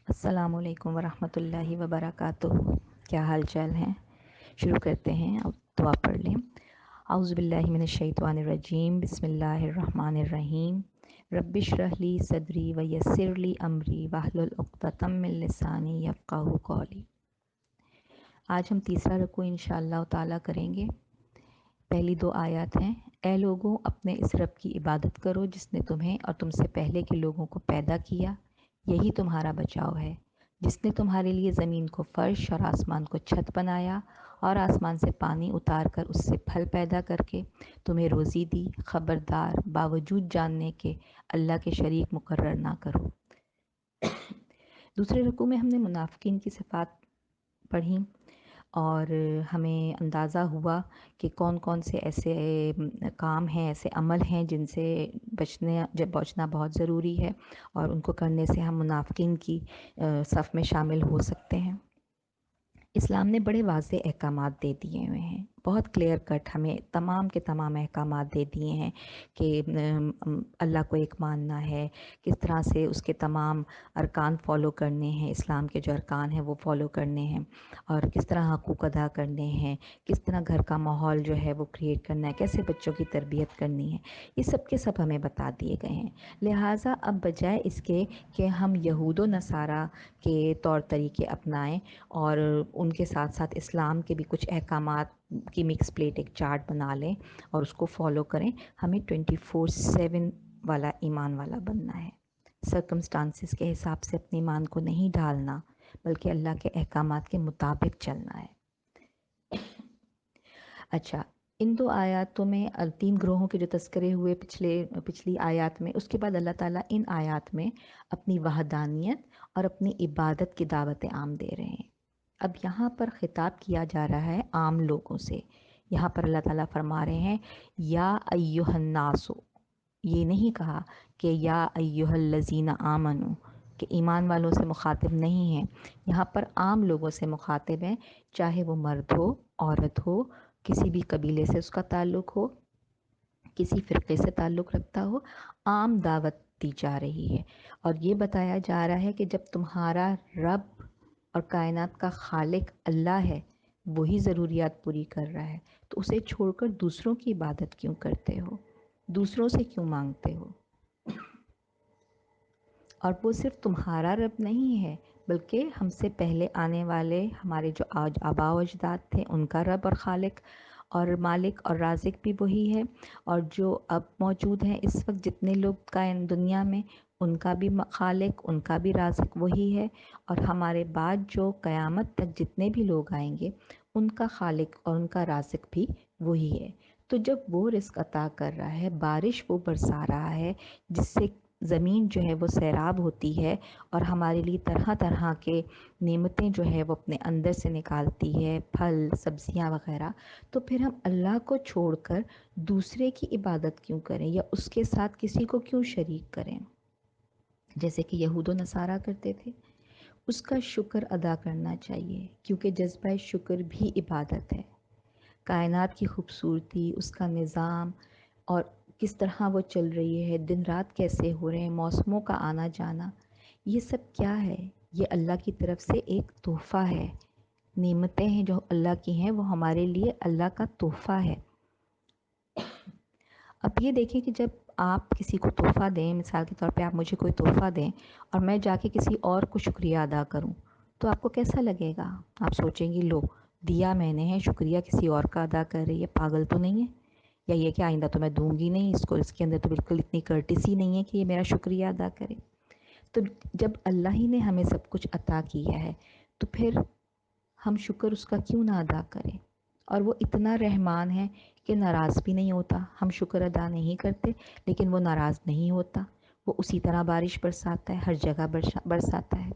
السلام علیکم ورحمۃ اللہ وبرکاتہ۔ کیا حال چال ہیں؟ شروع کرتے ہیں، اب دعا پڑھ لیں۔ اعوذ باللہ من الشیطان الرجیم، بسم اللہ الرحمن الرحیم۔ رب اشرح لی صدری ویسر لی امری واحلل عقدۃ من لسانی یفقہوا قولی۔ آج ہم تیسرا رکوع انشاءاللہ تعالیٰ کریں گے۔ پہلی دو آیات ہیں: اے لوگوں، اپنے اس رب کی عبادت کرو جس نے تمہیں اور تم سے پہلے کے لوگوں کو پیدا کیا، یہی تمہارا بچاؤ ہے، جس نے تمہارے لیے زمین کو فرش اور آسمان کو چھت بنایا، اور آسمان سے پانی اتار کر اس سے پھل پیدا کر کے تمہیں روزی دی۔ خبردار، باوجود جاننے کے اللہ کے شریک مقرر نہ کرو۔ دوسرے رکوع میں ہم نے منافقین کی صفات پڑھی اور ہمیں اندازہ ہوا کہ کون کون سے ایسے کام ہیں، ایسے عمل ہیں جن سے بچنا بہت ضروری ہے، اور ان کو کرنے سے ہم منافقین کی صف میں شامل ہو سکتے ہیں۔ اسلام نے بڑے واضح احکامات دے دیے ہوئے ہیں، بہت کلیئر کٹ ہمیں تمام کے تمام احکامات دے دیے ہیں کہ اللہ کو ایک ماننا ہے، کس طرح سے اس کے تمام ارکان فالو کرنے ہیں، اسلام کے جو ارکان ہیں وہ فالو کرنے ہیں، اور کس طرح حقوق ادا کرنے ہیں، کس طرح گھر کا ماحول جو ہے وہ کریٹ کرنا ہے، کیسے بچوں کی تربیت کرنی ہے، یہ سب کے سب ہمیں بتا دیے گئے ہیں۔ لہٰذا اب بجائے اس کے کہ ہم یہود و نصارہ کے طور طریقے اپنائیں اور ان کے ساتھ ساتھ اسلام کے بھی کچھ احکامات کی مکس پلیٹ ایک چارٹ بنا لیں اور اس کو فالو کریں، ہمیں 24/7 والا ایمان والا بننا ہے۔ سرکمسٹانسز کے حساب سے اپنے ایمان کو نہیں ڈھالنا، بلکہ اللہ کے احکامات کے مطابق چلنا ہے۔ اچھا، ان دو آیاتوں میں تین گروہوں کے جو تذکرے ہوئے پچھلی آیات میں، اس کے بعد اللہ تعالیٰ ان آیات میں اپنی وحدانیت اور اپنی عبادت کی دعوت عام دے رہے ہیں۔ اب یہاں پر خطاب کیا جا رہا ہے عام لوگوں سے۔ یہاں پر اللہ تعالیٰ فرما رہے ہیں یا ایھا الناس، یہ نہیں کہا کہ یا ایھا الذین آمنوا، کہ ایمان والوں سے مخاطب نہیں ہیں، یہاں پر عام لوگوں سے مخاطب ہیں، چاہے وہ مرد ہو، عورت ہو، کسی بھی قبیلے سے اس کا تعلق ہو، کسی فرقے سے تعلق رکھتا ہو، عام دعوت دی جا رہی ہے، اور یہ بتایا جا رہا ہے کہ جب تمہارا رب اور کائنات کا خالق اللہ ہے، وہی ضروریات پوری کر رہا ہے، تو اسے چھوڑ کر دوسروں کی عبادت کیوں کرتے ہو، دوسروں سے کیوں مانگتے ہو؟ اور وہ صرف تمہارا رب نہیں ہے، بلکہ ہم سے پہلے آنے والے ہمارے جو آج آباء و اجداد تھے، ان کا رب اور خالق اور مالک اور رازق بھی وہی ہے، اور جو اب موجود ہیں اس وقت جتنے لوگ دنیا میں، ان کا بھی خالق، ان کا بھی رازق وہی ہے، اور ہمارے بعد جو قیامت تک جتنے بھی لوگ آئیں گے ان کا خالق اور ان کا رازق بھی وہی ہے۔ تو جب وہ رزق عطا کر رہا ہے، بارش وہ برسا رہا ہے جس سے زمین جو ہے وہ سیراب ہوتی ہے اور ہمارے لیے طرح طرح کے نعمتیں جو ہے وہ اپنے اندر سے نکالتی ہے، پھل سبزیاں وغیرہ، تو پھر ہم اللہ کو چھوڑ کر دوسرے کی عبادت کیوں کریں، یا اس کے ساتھ کسی کو کیوں شریک کریں، جیسے کہ یہود و نصارہ کرتے تھے۔ اس کا شکر ادا کرنا چاہیے، کیونکہ جذبہ شکر بھی عبادت ہے۔ کائنات کی خوبصورتی، اس کا نظام، اور کس طرح وہ چل رہی ہے، دن رات کیسے ہو رہے ہیں، موسموں کا آنا جانا، یہ سب کیا ہے؟ یہ اللہ کی طرف سے ایک تحفہ ہے۔ نعمتیں ہیں جو اللہ کی ہیں، وہ ہمارے لیے اللہ کا تحفہ ہے۔ اب یہ دیکھیں کہ جب آپ کسی کو تحفہ دیں، مثال کے طور پہ آپ مجھے کوئی تحفہ دیں اور میں جا کے کسی اور کو شکریہ ادا کروں، تو آپ کو کیسا لگے گا؟ آپ سوچیں گی لو دیا میں نے ہے، شکریہ کسی اور کا ادا کر رہی ہے، پاگل تو نہیں ہے؟ یا یہ کہ آئندہ تو میں دوں گی نہیں اس کو، اس کے اندر تو بالکل اتنی کرٹسی نہیں ہے کہ یہ میرا شکریہ ادا کرے۔ تو جب اللہ ہی نے ہمیں سب کچھ عطا کیا ہے، تو پھر ہم شکر اس کا کیوں نہ ادا کریں؟ اور وہ اتنا رحمان ہے کہ ناراض بھی نہیں ہوتا۔ ہم شکر ادا نہیں کرتے لیکن وہ ناراض نہیں ہوتا، وہ اسی طرح بارش برساتا ہے، ہر جگہ برساتا ہے۔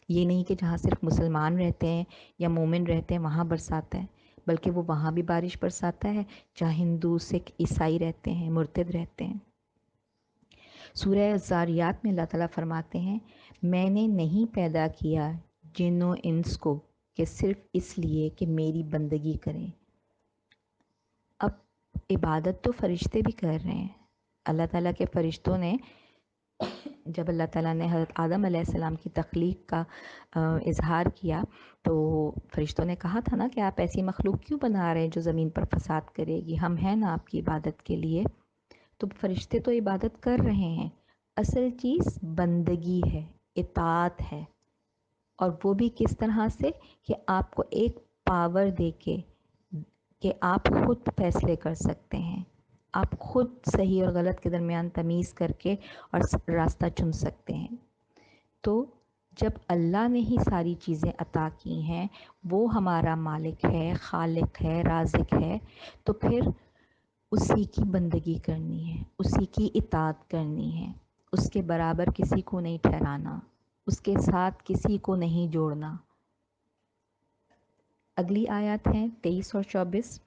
یہ نہیں کہ جہاں صرف مسلمان رہتے ہیں یا مومن رہتے ہیں وہاں برساتا ہے، بلکہ وہ وہاں بھی بارش برساتا ہے جہاں ہندو، سکھ، عیسائی رہتے ہیں، مرتد رہتے ہیں۔ سورہ الذاریات میں اللہ تعالیٰ فرماتے ہیں میں نے نہیں پیدا کیا جن و انس کو کہ صرف اس لیے کہ میری بندگی کریں۔ اب عبادت تو فرشتے بھی کر رہے ہیں، اللہ تعالیٰ کے فرشتوں نے جب اللہ تعالیٰ نے حضرت آدم علیہ السلام کی تخلیق کا اظہار کیا تو فرشتوں نے کہا تھا نا کہ آپ ایسی مخلوق کیوں بنا رہے ہیں جو زمین پر فساد کرے گی، ہم ہیں نا آپ کی عبادت کے لیے۔ تو فرشتے تو عبادت کر رہے ہیں، اصل چیز بندگی ہے، اطاعت ہے، اور وہ بھی کس طرح سے کہ آپ کو ایک پاور دے کے کہ آپ خود فیصلے کر سکتے ہیں، آپ خود صحیح اور غلط کے درمیان تمیز کر کے اور راستہ چن سکتے ہیں۔ تو جب اللہ نے ہی ساری چیزیں عطا کی ہیں، وہ ہمارا مالک ہے، خالق ہے، رازق ہے، تو پھر اسی کی بندگی کرنی ہے، اسی کی اطاعت کرنی ہے، اس کے برابر کسی کو نہیں ٹھہرانا، اس کے ساتھ کسی کو نہیں جوڑنا۔ اگلی آیات ہیں 23 اور 24۔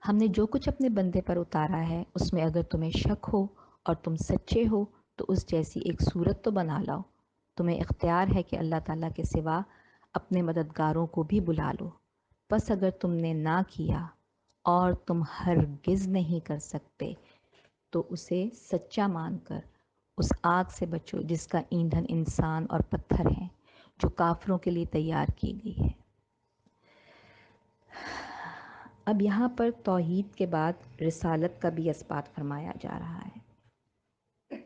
ہم نے جو کچھ اپنے بندے پر اتارا ہے اس میں اگر تمہیں شک ہو اور تم سچے ہو تو اس جیسی ایک صورت تو بنا لاؤ، تمہیں اختیار ہے کہ اللہ تعالیٰ کے سوا اپنے مددگاروں کو بھی بلا لو، بس اگر تم نے نہ کیا اور تم ہرگز نہیں کر سکتے تو اسے سچا مان کر اس آگ سے بچو جس کا ایندھن انسان اور پتھر ہیں، جو کافروں کے لیے تیار کی گئی ہے۔ اب یہاں پر توحید کے بعد رسالت کا بھی اثبات فرمایا جا رہا ہے،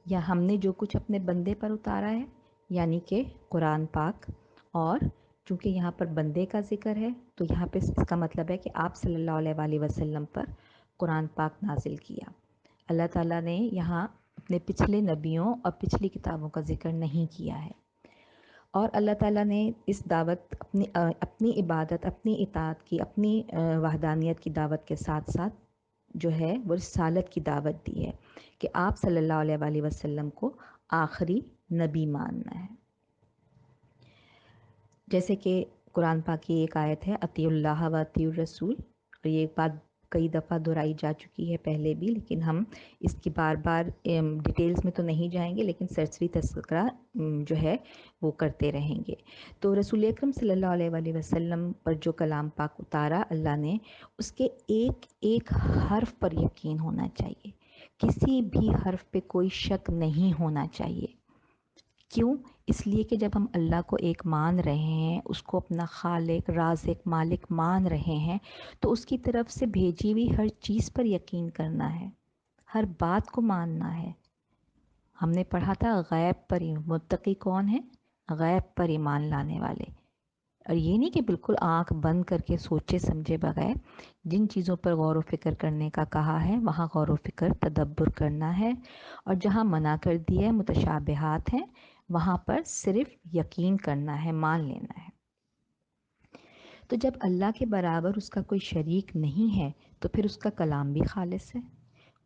یا ہم نے جو کچھ اپنے بندے پر اتارا ہے، یعنی کہ قرآن پاک، اور چونکہ یہاں پر بندے کا ذکر ہے تو یہاں پہ اس کا مطلب ہے کہ آپ صلی اللہ علیہ وآلہ وسلم پر قرآن پاک نازل کیا۔ اللہ تعالیٰ نے یہاں اپنے پچھلے نبیوں اور پچھلی کتابوں کا ذکر نہیں کیا ہے، اور اللہ تعالیٰ نے اس دعوت اپنی عبادت، اپنی اطاعت کی، اپنی وحدانیت کی دعوت کے ساتھ ساتھ جو ہے وہ رسالت کی دعوت دی ہے کہ آپ صلی اللہ علیہ وآلہ وسلم کو آخری نبی ماننا ہے۔ جیسے کہ قرآن پاک کی ایک آیت ہے اطیعوا اللہ و اطیعوا الرسول، اور یہ بات کئی دفعہ دہرائی جا چکی ہے پہلے بھی، لیکن ہم اس کی بار بار ڈیٹیلز میں تو نہیں جائیں گے، لیکن سرسری تذکرہ جو ہے وہ کرتے رہیں گے۔ تو رسول اکرم صلی اللہ علیہ وآلہ وسلم پر جو کلام پاک اتارا اللہ نے، اس کے ایک ایک حرف پر یقین ہونا چاہیے، کسی بھی حرف پہ کوئی شک نہیں ہونا چاہیے۔ کیوں؟ اس لیے کہ جب ہم اللہ کو ایک مان رہے ہیں، اس کو اپنا خالق، رازق، مالک مان رہے ہیں، تو اس کی طرف سے بھیجی ہوئی ہر چیز پر یقین کرنا ہے، ہر بات کو ماننا ہے۔ ہم نے پڑھا تھا غیب پر متقی کون ہے؟ غیب پر ایمان لانے والے، اور یہ نہیں کہ بالکل آنکھ بند کر کے سوچے سمجھے بغیر، جن چیزوں پر غور و فکر کرنے کا کہا ہے وہاں غور و فکر تدبر کرنا ہے، اور جہاں منع کر دیا ہے متشابہات ہیں وہاں پر صرف یقین کرنا ہے، مان لینا ہے۔ تو جب اللہ کے برابر اس کا کوئی شریک نہیں ہے تو پھر اس کا کلام بھی خالص ہے۔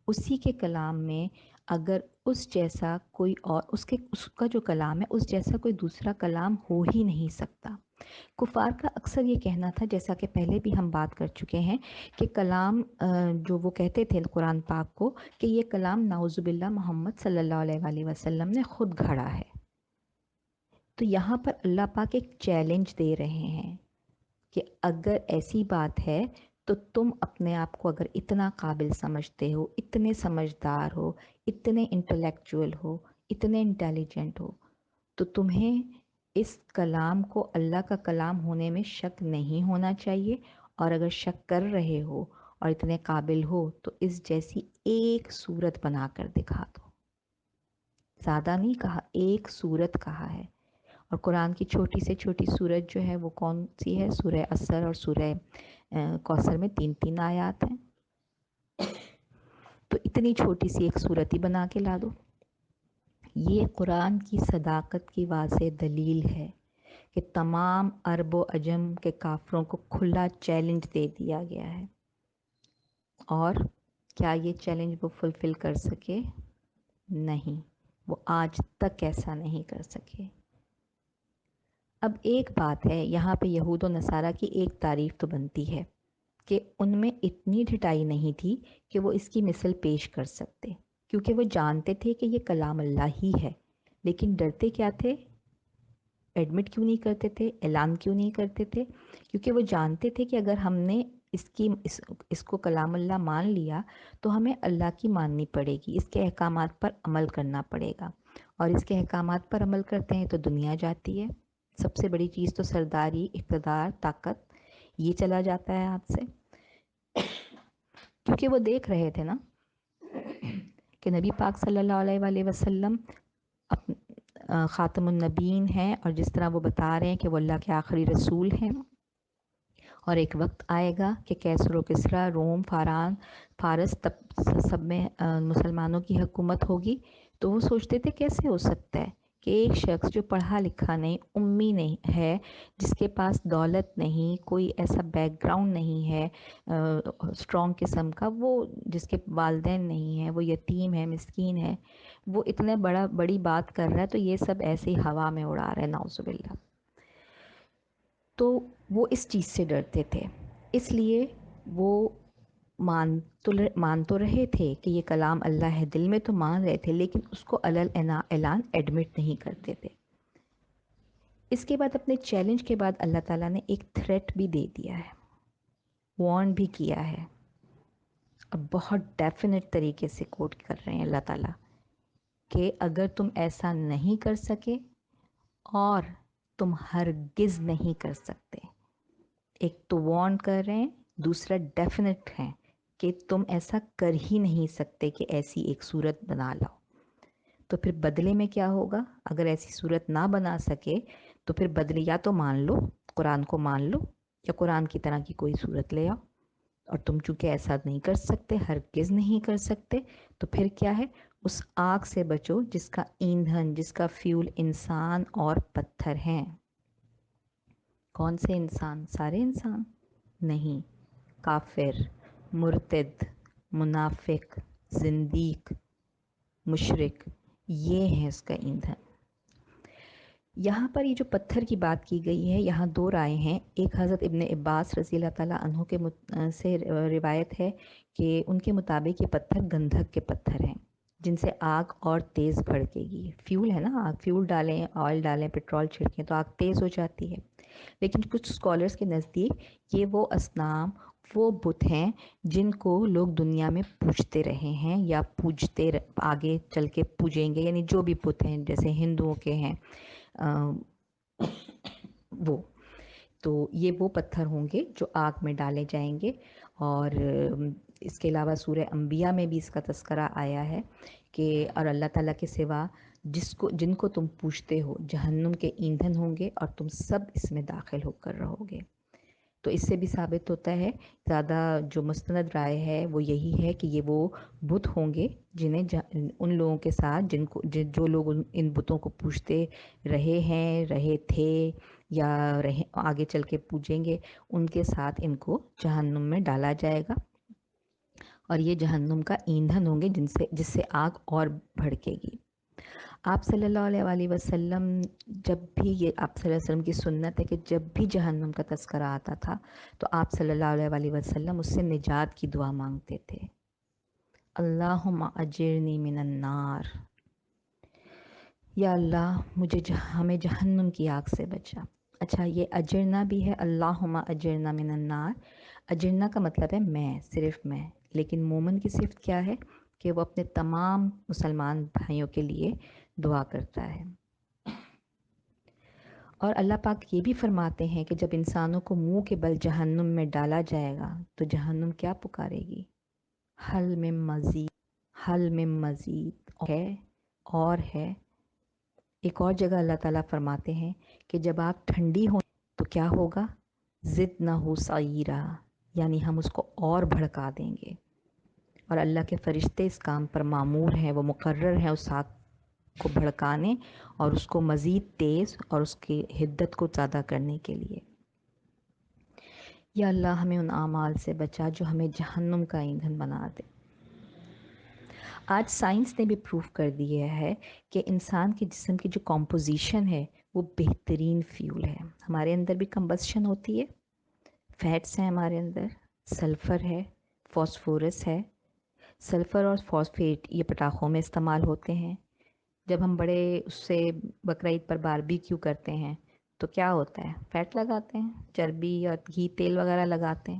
اسی کے کلام میں اگر اس جیسا کوئی اور اس کا جو کلام ہے اس جیسا کوئی دوسرا کلام ہو ہی نہیں سکتا۔ کفار کا اکثر یہ کہنا تھا، جیسا کہ پہلے بھی ہم بات کر چکے ہیں، کہ کلام جو وہ کہتے تھے قرآن پاک کو کہ یہ کلام نعوذ باللہ محمد صلی اللہ علیہ وآلہ وسلم نے خود گھڑا ہے۔ تو یہاں پر اللہ پاک ایک چیلنج دے رہے ہیں کہ اگر ایسی بات ہے تو تم اپنے آپ کو اگر اتنا قابل سمجھتے ہو، اتنے سمجھدار ہو، اتنے انٹلیکچوئل ہو، اتنے انٹیلیجنٹ ہو، تو تمہیں اس کلام کو اللہ کا کلام ہونے میں شک نہیں ہونا چاہیے، اور اگر شک کر رہے ہو اور اتنے قابل ہو تو اس جیسی ایک صورت بنا کر دکھا دو۔ زیادہ نہیں کہا، ایک صورت کہا ہے، اور قرآن کی چھوٹی سے چھوٹی سورت جو ہے وہ کون سی ہے؟ سورہ عصر اور سورہ کوثر میں 3 آیات ہیں، تو اتنی چھوٹی سی ایک سورت ہی بنا کے لا دو۔ یہ قرآن کی صداقت کی واضح دلیل ہے کہ تمام عرب و عجم کے کافروں کو کھلا چیلنج دے دیا گیا ہے، اور کیا یہ چیلنج وہ فلفل کر سکے؟ نہیں، وہ آج تک ایسا نہیں کر سکے۔ اب ایک بات ہے، یہاں پہ یہود و نصارہ کی ایک تعریف تو بنتی ہے کہ ان میں اتنی ڈھٹائی نہیں تھی کہ وہ اس کی مثل پیش کر سکتے، کیونکہ وہ جانتے تھے کہ یہ کلام اللہ ہی ہے، لیکن ڈرتے کیا تھے؟ ایڈمٹ کیوں نہیں کرتے تھے، اعلان کیوں نہیں کرتے تھے؟ کیونکہ وہ جانتے تھے کہ اگر ہم نے اس کو کلام اللہ مان لیا تو ہمیں اللہ کی ماننی پڑے گی، اس کے احکامات پر عمل کرنا پڑے گا، اور اس کے احکامات پر عمل کرتے ہیں تو دنیا جاتی ہے، سب سے بڑی چیز تو سرداری، اقتدار، طاقت، یہ چلا جاتا ہے ہاتھ سے، کیونکہ وہ دیکھ رہے تھے نا کہ نبی پاک صلی اللہ علیہ وآلہ وسلم خاتم النبیین ہیں، اور جس طرح وہ بتا رہے ہیں کہ وہ اللہ کے آخری رسول ہیں، اور ایک وقت آئے گا کہ کیسر و کسریٰ، روم، فارس سب میں مسلمانوں کی حکومت ہوگی۔ تو وہ سوچتے تھے کیسے ہو سکتا ہے کہ ایک شخص جو پڑھا لکھا نہیں، امی نہیں ہے، جس کے پاس دولت نہیں، کوئی ایسا بیک گراؤنڈ نہیں ہے اسٹرانگ قسم کا، وہ جس کے والدین نہیں ہیں، وہ یتیم ہے، مسکین ہے، وہ اتنے بڑی بات کر رہا ہے، تو یہ سب ایسے ہی ہوا میں اڑا رہے ہیں، نعوذ باللہ۔ تو وہ اس چیز سے ڈرتے تھے، اس لیے وہ مان تو رہے تھے کہ یہ کلام اللہ ہے، دل میں تو مان رہے تھے، لیکن اس کو اعلان ایڈمٹ نہیں کرتے تھے۔ اس کے بعد اپنے چیلنج کے بعد اللہ تعالیٰ نے ایک تھریٹ بھی دے دیا ہے، وارن بھی کیا ہے، اور بہت ڈیفینیٹ طریقے سے کوٹ کر رہے ہیں اللہ تعالیٰ کہ اگر تم ایسا نہیں کر سکے اور تم ہرگز نہیں کر سکتے، ایک تو وارن کر رہے ہیں، دوسرا ڈیفینیٹ ہے کہ تم ایسا کر ہی نہیں سکتے کہ ایسی ایک صورت بنا لاؤ۔ تو پھر بدلے میں کیا ہوگا؟ اگر ایسی صورت نہ بنا سکے تو پھر بدلے یا تو مان لو، قرآن کو مان لو، یا قرآن کی طرح کی کوئی صورت لے آؤ، اور تم چونکہ ایسا نہیں کر سکتے، ہرگز نہیں کر سکتے، تو پھر کیا ہے؟ اس آگ سے بچو جس کا ایندھن، جس کا فیول انسان اور پتھر ہیں۔ کون سے انسان؟ سارے انسان نہیں، کافر، مرتد، منافق، زندیق، مشرک، یہ ہے اس کا ایندھن۔ یہاں پر یہ جو پتھر کی بات کی گئی ہے، یہاں دو رائے ہیں۔ ایک حضرت ابن عباس رضی اللہ تعالیٰ عنہ کے سے روایت ہے کہ ان کے مطابق یہ پتھر گندھک کے پتھر ہیں، جن سے آگ اور تیز بھڑکے گی۔ فیول ہے نا، آگ، فیول ڈالیں، آئل ڈالیں، پیٹرول چھڑکیں تو آگ تیز ہو جاتی ہے۔ لیکن کچھ اسکالرس کے نزدیک یہ وہ اصنام، وہ بت ہیں جن کو لوگ دنیا میں پوجتے رہے ہیں یا آگے چل کے پوجیں گے، یعنی جو بھی بت ہیں، جیسے ہندوؤں کے ہیں وہ، تو یہ وہ پتھر ہوں گے جو آگ میں ڈالے جائیں گے۔ اور اس کے علاوہ سورہ انبیاء میں بھی اس کا تذکرہ آیا ہے کہ اور اللہ تعالیٰ کے سوا جن کو تم پوجتے ہو جہنم کے ایندھن ہوں گے، اور تم سب اس میں داخل ہو کر رہو گے۔ تو اس سے بھی ثابت ہوتا ہے، زیادہ جو مستند رائے ہے وہ یہی ہے کہ یہ وہ بت ہوں گے جنہیں ان لوگوں کے ساتھ جو لوگ ان بتوں کو پوجتے رہے تھے یا آگے چل کے پوجیں گے، ان کے ساتھ ان کو جہنم میں ڈالا جائے گا، اور یہ جہنم کا ایندھن ہوں گے جس سے آگ اور بھڑکے گی۔ آپ صلی اللہ علیہ وآلہ وسلم جب بھی آپ صلی اللہ علیہ وسلم کی سنت ہے کہ جب بھی جہنم کا تذکرہ آتا تھا تو آپ صلی اللہ علیہ وآلہ وسلم اس سے نجات کی دعا مانگتے تھے، اللہم اجرنی من النار، یا اللہ ہمیں جہنم کی آگ سے بچا۔ اچھا، یہ اجرنا بھی ہے، اللہم اجرنا من النار۔ اجرنا کا مطلب ہے میں، صرف میں، لیکن مومن کی صفت کیا ہے کہ وہ اپنے تمام مسلمان بھائیوں کے لیے دعا کرتا ہے۔ اور اللہ پاک یہ بھی فرماتے ہیں کہ جب انسانوں کو منہ کے بل جہنم میں ڈالا جائے گا تو جہنم کیا پکارے گی؟ حل میں مزید، حل میں مزید ہے، اور ہے۔ ایک اور جگہ اللہ تعالیٰ فرماتے ہیں کہ جب آگ ٹھنڈی ہو تو کیا ہوگا؟ زدنہ سعیرا، یعنی ہم اس کو اور بھڑکا دیں گے، اور اللہ کے فرشتے اس کام پر مامور ہیں، وہ مقرر ہیں اس آگ کو بھڑکانے اور اس کو مزید تیز اور اس کی حدت کو زیادہ کرنے کے لیے۔ یا اللہ ہمیں ان اعمال سے بچا جو ہمیں جہنم کا ایندھن بنا دے۔ آج سائنس نے بھی پروف کر دیا ہے کہ انسان کے جسم کی جو کمپوزیشن ہے وہ بہترین فیول ہے۔ ہمارے اندر بھی کمبسشن ہوتی ہے، فیٹس ہیں ہمارے اندر، سلفر ہے، فاسفورس ہے۔ سلفر اور فاسفیٹ یہ پٹاخوں میں استعمال ہوتے ہیں۔ جب ہم بڑے اس سے بقرعید پر باربیکیو کرتے ہیں تو کیا ہوتا ہے؟ فیٹ لگاتے ہیں، چربی اور گھی، تیل وغیرہ لگاتے ہیں۔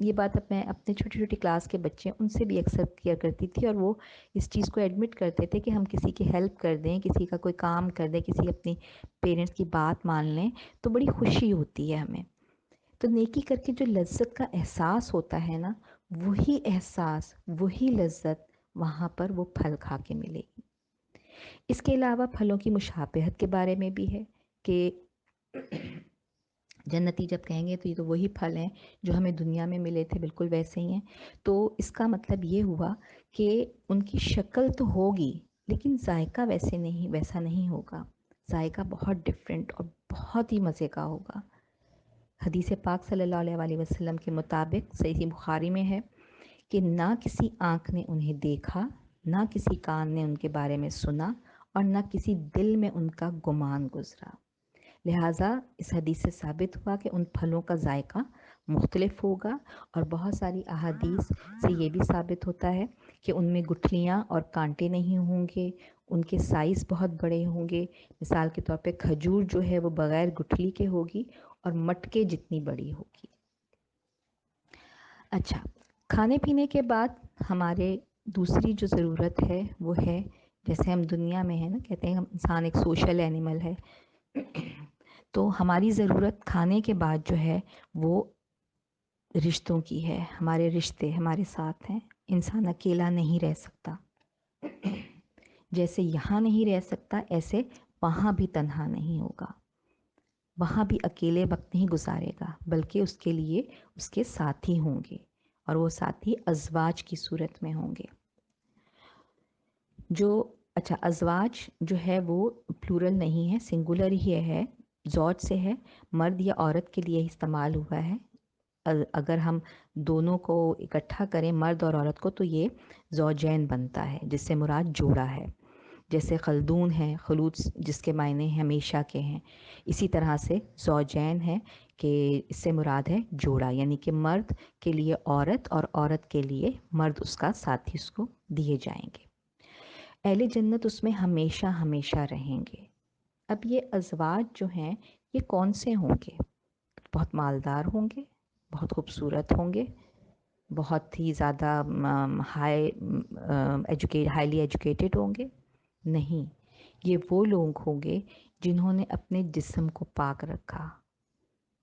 یہ بات اب میں اپنے چھوٹی چھوٹی کلاس کے بچے ان سے بھی اکثر کیا کرتی تھی، اور وہ اس چیز کو ایڈمٹ کرتے تھے کہ ہم کسی کی ہیلپ کر دیں، کسی کا کوئی کام کر دیں، کسی اپنی پیرنٹس کی بات مان لیں تو بڑی خوشی ہوتی ہے ہمیں. تو نیکی کر کے جو لذت کا احساس ہوتا ہے نا، وہی احساس، وہی لذت وہاں پر وہ پھل کھا کے ملے گی. اس کے علاوہ پھلوں کی مشابہت کے بارے میں بھی ہے کہ جنتی جب کہیں گے تو یہ تو وہی پھل ہیں جو ہمیں دنیا میں ملے تھے، بالکل ویسے ہی ہیں. تو اس کا مطلب یہ ہوا کہ ان کی شکل تو ہوگی لیکن ذائقہ ویسا نہیں ہوگا. ذائقہ بہت ڈیفرنٹ اور بہت ہی مزے کا ہوگا. حدیث پاک صلی اللہ علیہ وسلم کے مطابق صحیح بخاری میں ہے کہ نہ کسی آنکھ نے انہیں دیکھا، نہ کسی کان نے ان کے بارے میں سنا، اور نہ کسی دل میں ان کا گمان گزرا. لہٰذا اس حدیث سے ثابت ہوا کہ ان پھلوں کا ذائقہ مختلف ہوگا، اور بہت ساری احادیث سے یہ بھی ثابت ہوتا ہے کہ ان میں گٹھلیاں اور کانٹے نہیں ہوں گے، ان کے سائز بہت بڑے ہوں گے. مثال کے طور پہ کھجور جو ہے وہ بغیر گٹھلی کے ہوگی اور مٹکے جتنی بڑی ہوگی. اچھا، کھانے پینے کے بعد ہمارے دوسری جو ضرورت ہے وہ ہے، جیسے ہم دنیا میں ہیں نا، کہتے ہیں ہم انسان ایک سوشل اینیمل ہے، تو ہماری ضرورت کھانے کے بعد جو ہے وہ رشتوں کی ہے. ہمارے رشتے ہمارے ساتھ ہیں. انسان اکیلا نہیں رہ سکتا. جیسے یہاں نہیں رہ سکتا ایسے وہاں بھی تنہا نہیں ہوگا. وہاں بھی اکیلے وقت نہیں گزارے گا، بلکہ اس کے لیے اس کے ساتھی ہوں گے، اور وہ ساتھی ازواج کی صورت میں ہوں گے. اچھا، ازواج جو ہے وہ پلورل نہیں ہے، سنگولر ہی ہے، زوج سے ہے، مرد یا عورت کے لیے استعمال ہوا ہے. اگر ہم دونوں کو اکٹھا کریں، مرد اور عورت کو، تو یہ زوجین بنتا ہے، جس سے مراد جوڑا ہے. جیسے خلدون ہے، خلود جس کے معنی ہمیشہ کے ہیں، اسی طرح سے زوجین ہے کہ اس سے مراد ہے جوڑا، یعنی کہ مرد کے لیے عورت اور عورت کے لیے مرد اس کا ساتھی اس کو دیے جائیں گے. اہل جنت اس میں ہمیشہ ہمیشہ رہیں گے. اب یہ ازواج جو ہیں یہ کون سے ہوں گے؟ بہت مالدار ہوں گے، بہت خوبصورت ہوں گے، بہت ہی زیادہ ہائیلی ایجوکیٹڈ ہوں گے؟ نہیں، یہ وہ لوگ ہوں گے جنہوں نے اپنے جسم کو پاک رکھا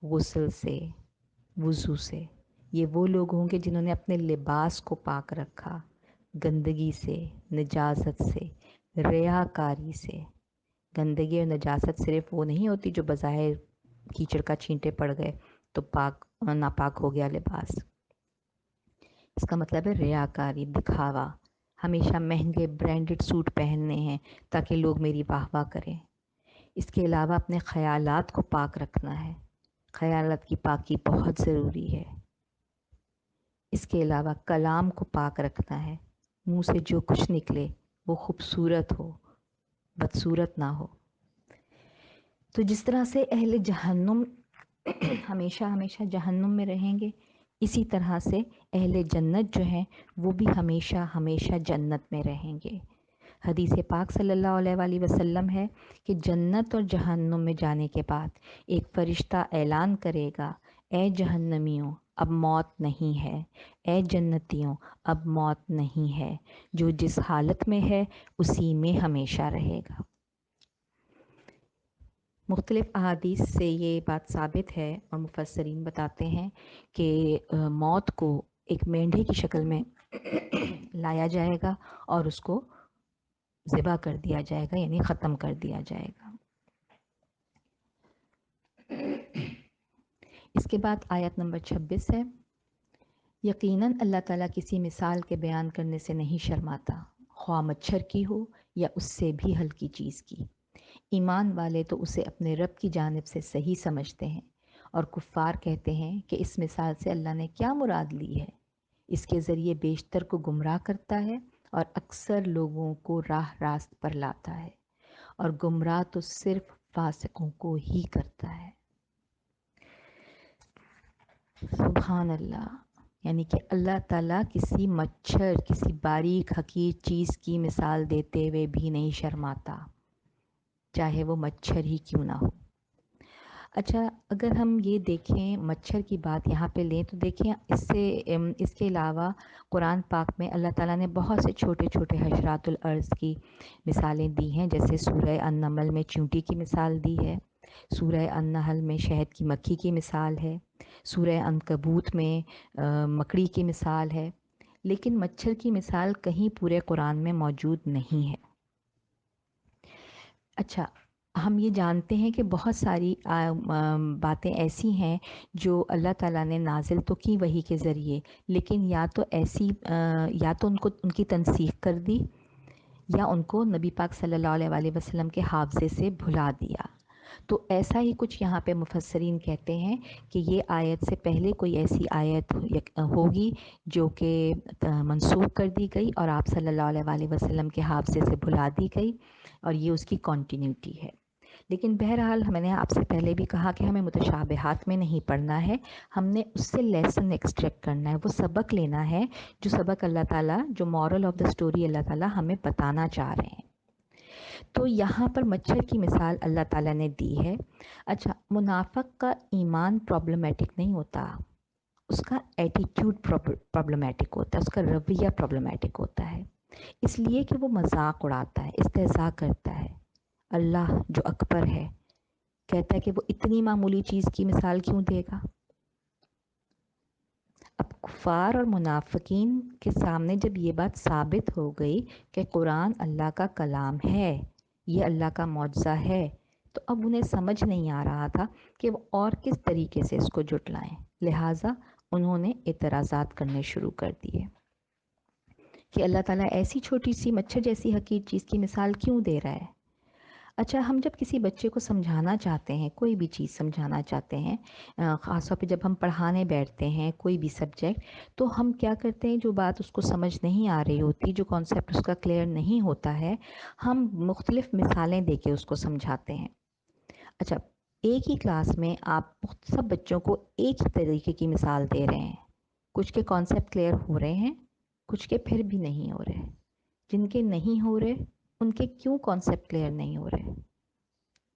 غسل سے، وضو سے. یہ وہ لوگ ہوں گے جنہوں نے اپنے لباس کو پاک رکھا گندگی سے، نجاست سے، ریاکاری سے. گندگی اور نجاست صرف وہ نہیں ہوتی جو بظاہر کیچڑ کا چھینٹے پڑ گئے تو ناپاک ہو گیا لباس. اس کا مطلب ہے ریاکاری، دکھاوا. ہمیشہ مہنگے برانڈڈ سوٹ پہننے ہیں تاکہ لوگ میری واہ واہ کریں. اس کے علاوہ اپنے خیالات کو پاک رکھنا ہے. خیالات کی پاکی بہت ضروری ہے. اس کے علاوہ کلام کو پاک رکھنا ہے. منہ سے جو کچھ نکلے وہ خوبصورت ہو، بدصورت نہ ہو. تو جس طرح سے اہل جہنم ہمیشہ ہمیشہ جہنم میں رہیں گے، اسی طرح سے اہل جنت جو ہیں وہ بھی ہمیشہ ہمیشہ جنت میں رہیں گے. حدیث پاک صلی اللہ علیہ وآلہ وسلم ہے کہ جنت اور جہنم میں جانے کے بعد ایک فرشتہ اعلان کرے گا، اے جہنمیوں اب موت نہیں ہے، اے جنتیوں اب موت نہیں ہے. جو جس حالت میں ہے اسی میں ہمیشہ رہے گا. مختلف احادیث سے یہ بات ثابت ہے، اور مفسرین بتاتے ہیں کہ موت کو ایک مینڈھے کی شکل میں لایا جائے گا اور اس کو ذبح کر دیا جائے گا، یعنی ختم کر دیا جائے گا. اس کے بعد آیت نمبر 26 ہے، یقیناً اللہ تعالیٰ کسی مثال کے بیان کرنے سے نہیں شرماتا، خواہ مچھر کی ہو یا اس سے بھی ہلکی چیز کی. ایمان والے تو اسے اپنے رب کی جانب سے صحیح سمجھتے ہیں، اور کفار کہتے ہیں کہ اس مثال سے اللہ نے کیا مراد لی ہے. اس کے ذریعے بیشتر کو گمراہ کرتا ہے اور اکثر لوگوں کو راہ راست پر لاتا ہے، اور گمراہ تو صرف فاسقوں کو ہی کرتا ہے. سبحان اللہ. یعنی کہ اللہ تعالیٰ کسی مچھر، کسی باریک حقیر چیز کی مثال دیتے ہوئے بھی نہیں شرماتا، چاہے وہ مچھر ہی کیوں نہ ہو. اچھا، اگر ہم یہ دیکھیں مچھر کی بات یہاں پہ لیں تو دیکھیں اس کے علاوہ قرآن پاک میں اللہ تعالیٰ نے بہت سے چھوٹے چھوٹے حشرات الارض کی مثالیں دی ہیں، جیسے سورہ النمل میں چیونٹی کی مثال دی ہے، سورہ النحل میں شہد کی مکھی کی مثال ہے، سورہ عنکبوت میں مکڑی کی مثال ہے، لیکن مچھر کی مثال کہیں پورے قرآن میں موجود نہیں ہے۔ اچھا، ہم یہ جانتے ہیں کہ بہت ساری باتیں ایسی ہیں جو اللہ تعالیٰ نے نازل تو کی وحی کے ذریعے، لیکن یا تو ان کی تنسیخ کر دی، یا ان کو نبی پاک صلی اللہ علیہ وآلہ وسلم کے حافظے سے بھلا دیا۔ تو ایسا ہی کچھ یہاں پہ مفسرین کہتے ہیں کہ یہ آیت سے پہلے کوئی ایسی آیت ہوگی جو کہ منسوخ کر دی گئی اور آپ صلی اللہ علیہ وآلہ وسلم کے حافظے سے بھلا دی گئی، اور یہ اس کی کنٹینیوٹی ہے۔ لیکن بہرحال میں نے آپ سے پہلے بھی کہا کہ ہمیں متشابہات میں نہیں پڑھنا ہے، ہم نے اس سے لیسن ایکسٹریکٹ کرنا ہے، وہ سبق لینا ہے جو سبق اللہ تعالیٰ، جو مورل آف دا سٹوری اللہ تعالیٰ ہمیں بتانا چاہ رہے ہیں۔ تو یہاں پر مچھر کی مثال اللہ تعالیٰ نے دی ہے۔ اچھا، منافق کا ایمان پرابلمیٹک نہیں ہوتا، اس کا ایٹیٹیوڈ پرابلمیٹک ہوتا ہے، اس کا رویہ پرابلمیٹک ہوتا ہے، اس لیے کہ وہ مذاق اڑاتا ہے، استہزاء کرتا ہے۔ اللہ جو اکبر ہے کہتا ہے کہ وہ اتنی معمولی چیز کی مثال کیوں دے گا؟ اب کفار اور منافقین کے سامنے جب یہ بات ثابت ہو گئی کہ قرآن اللہ کا کلام ہے، یہ اللہ کا معجزہ ہے، تو اب انہیں سمجھ نہیں آ رہا تھا کہ وہ اور کس طریقے سے اس کو جھٹلائیں، لہٰذا انہوں نے اعتراضات کرنے شروع کر دیے کہ اللہ تعالیٰ ایسی چھوٹی سی مچھر جیسی حقیر چیز کی مثال کیوں دے رہا ہے؟ اچھا، ہم جب کسی بچے کو سمجھانا چاہتے ہیں، کوئی بھی چیز سمجھانا چاہتے ہیں، خاص طور پہ جب ہم پڑھانے بیٹھتے ہیں کوئی بھی سبجیکٹ، تو ہم کیا کرتے ہیں، جو بات اس کو سمجھ نہیں آ رہی ہوتی، جو کانسیپٹ اس کا کلیئر نہیں ہوتا ہے، ہم مختلف مثالیں دے کے اس کو سمجھاتے ہیں۔ اچھا، ایک ہی کلاس میں آپ سب بچوں کو ایک ہی طریقے کی مثال دے رہے ہیں، کچھ کے کانسیپٹ کلیئر ہو رہے ہیں، کچھ کے پھر بھی نہیں ہو رہے۔ جن کے نہیں ہو رہے ان کے کیوں کانسیپٹ کلیئر نہیں ہو رہے؟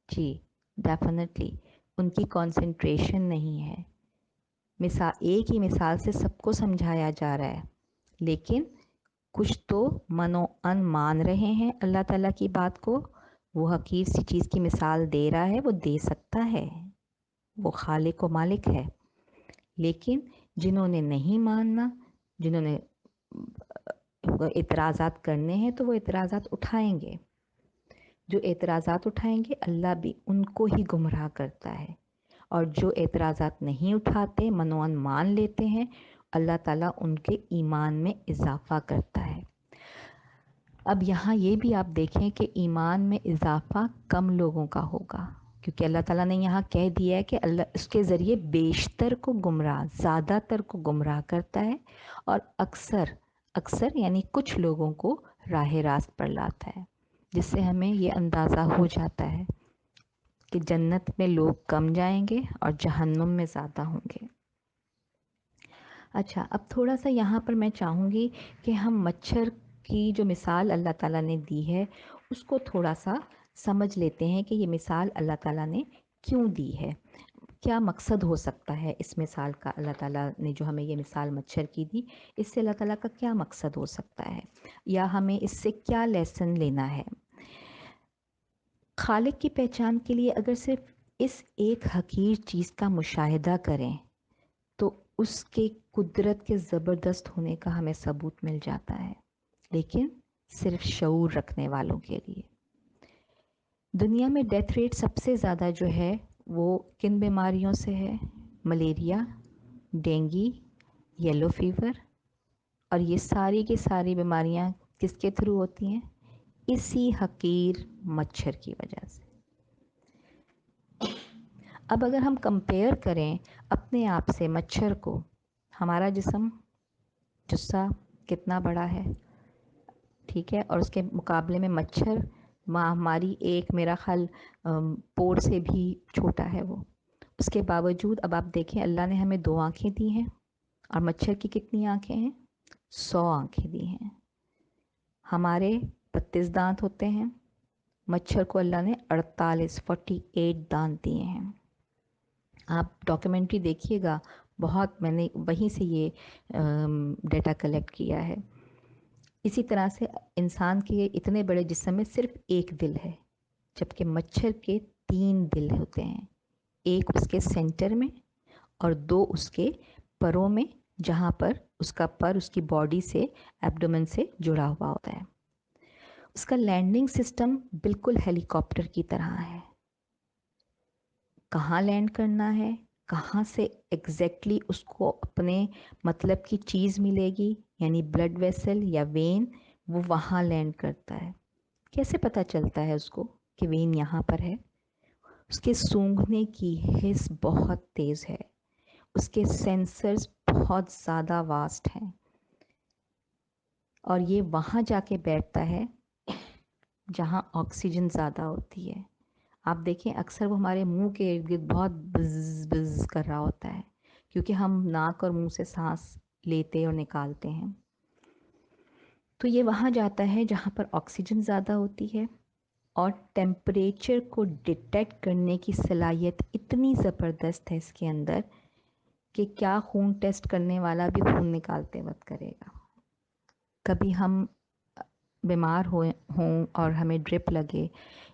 جی ڈیفینیٹلی ان کی کنسنٹریشن نہیں ہے۔ ایک ہی مثال سے سب کو سمجھایا جا رہا ہے، لیکن کچھ تو من و ان مان رہے ہیں اللہ تعالیٰ کی بات کو، وہ حقیر سی چیز کی مثال دے رہا ہے، وہ دے سکتا ہے، وہ خالق و مالک ہے، لیکن جنہوں نے نہیں ماننا، جنہوں نے اعتراضات کرنے ہیں، تو وہ اعتراضات اٹھائیں گے۔ جو اعتراضات اٹھائیں گے اللہ بھی ان کو ہی گمراہ کرتا ہے، اور جو اعتراضات نہیں اٹھاتے، منوان مان لیتے ہیں، اللہ تعالیٰ ان کے ایمان میں اضافہ کرتا ہے۔ اب یہاں یہ بھی آپ دیکھیں کہ ایمان میں اضافہ کم لوگوں کا ہوگا، کیونکہ اللہ تعالیٰ نے یہاں کہہ دیا ہے کہ اللہ اس کے ذریعے بیشتر کو گمراہ، زیادہ تر کو گمراہ کرتا ہے، اور اکثر یعنی کچھ لوگوں کو راہ راست پر لاتا ہے، جس سے ہمیں یہ اندازہ ہو جاتا ہے کہ جنت میں لوگ کم جائیں گے اور جہنم میں زیادہ ہوں گے۔ اچھا، اب تھوڑا سا یہاں پر میں چاہوں گی کہ ہم مچھر کی جو مثال اللہ تعالیٰ نے دی ہے اس کو تھوڑا سا سمجھ لیتے ہیں کہ یہ مثال اللہ تعالیٰ نے کیوں دی ہے، کیا مقصد ہو سکتا ہے اس مثال کا، اللہ تعالیٰ نے جو ہمیں یہ مثال مچھر کی دی، اس سے اللہ تعالیٰ کا کیا مقصد ہو سکتا ہے، یا ہمیں اس سے کیا لیسن لینا ہے۔ خالق کی پہچان کے لیے اگر صرف اس ایک حقیر چیز کا مشاہدہ کریں تو اس کے قدرت کے زبردست ہونے کا ہمیں ثبوت مل جاتا ہے، لیکن صرف شعور رکھنے والوں کے لیے۔ دنیا میں ڈیتھ ریٹ سب سے زیادہ جو ہے وہ کن بیماریوں سے ہے؟ ملیریا، ڈینگی، یلو فیور، اور یہ ساری کی ساری بیماریاں کس کے تھرو ہوتی ہیں؟ اسی حقیر مچھر کی وجہ سے۔ اب اگر ہم کمپیئر کریں اپنے آپ سے مچھر کو، ہمارا جثہ کتنا بڑا ہے، ٹھیک ہے، اور اس کے مقابلے میں مچھر ہماری ایک میرا خیال پور سے بھی چھوٹا ہے وہ، اس کے باوجود اب آپ دیکھیں اللہ نے ہمیں 2 آنکھیں دی ہیں، اور مچھر کی کتنی آنکھیں ہیں؟ 100 آنکھیں دی ہیں۔ ہمارے 32 دانت ہوتے ہیں، مچھر کو اللہ نے 48 دانت دیے ہیں۔ آپ ڈاکیومنٹری دیکھیے گا، بہت میں نے وہیں سے یہ ڈیٹا کلیکٹ کیا ہے۔ اسی طرح سے انسان کے اتنے بڑے جسم میں صرف ایک دل ہے، جبکہ مچھر کے 3 دل ہوتے ہیں، ایک اس کے سینٹر میں اور 2 اس کے پروں میں، جہاں پر اس کا پر اس کی باڈی سے ایبڈومن سے جڑا ہوا ہوتا ہے۔ اس کا لینڈنگ سسٹم بالکل ہیلی کاپٹر کی طرح ہے۔ کہاں لینڈ کرنا ہے، کہاں سے ایگزیکٹلی اس کو اپنے مطلب کی چیز ملے گی، یعنی بلڈ ویسل یا وین، وہ وہاں لینڈ کرتا ہے۔ کیسے پتہ چلتا ہے اس کو کہ وین یہاں پر ہے؟ اس کے سونگھنے کی حس بہت تیز ہے، اس کے سینسرز بہت زیادہ واسٹ ہیں، اور یہ وہاں جا کے بیٹھتا ہے جہاں آکسیجن زیادہ ہوتی ہے۔ آپ دیکھیں اکثر وہ ہمارے منہ کے ارد گرد بہت بز بز کر رہا ہوتا ہے، کیونکہ ہم ناک اور منہ سے سانس لیتے اور نکالتے ہیں۔ تو یہ وہاں جاتا ہے جہاں پر آکسیجن زیادہ ہوتی ہے، اور ٹیمپریچر کو ڈیٹیکٹ کرنے کی صلاحیت اتنی زبردست ہے اس کے اندر کہ کیا خون ٹیسٹ کرنے والا بھی خون نکالتے وقت کرے گا۔ کبھی ہم بیمار ہوں اور ہمیں ڈرپ لگے،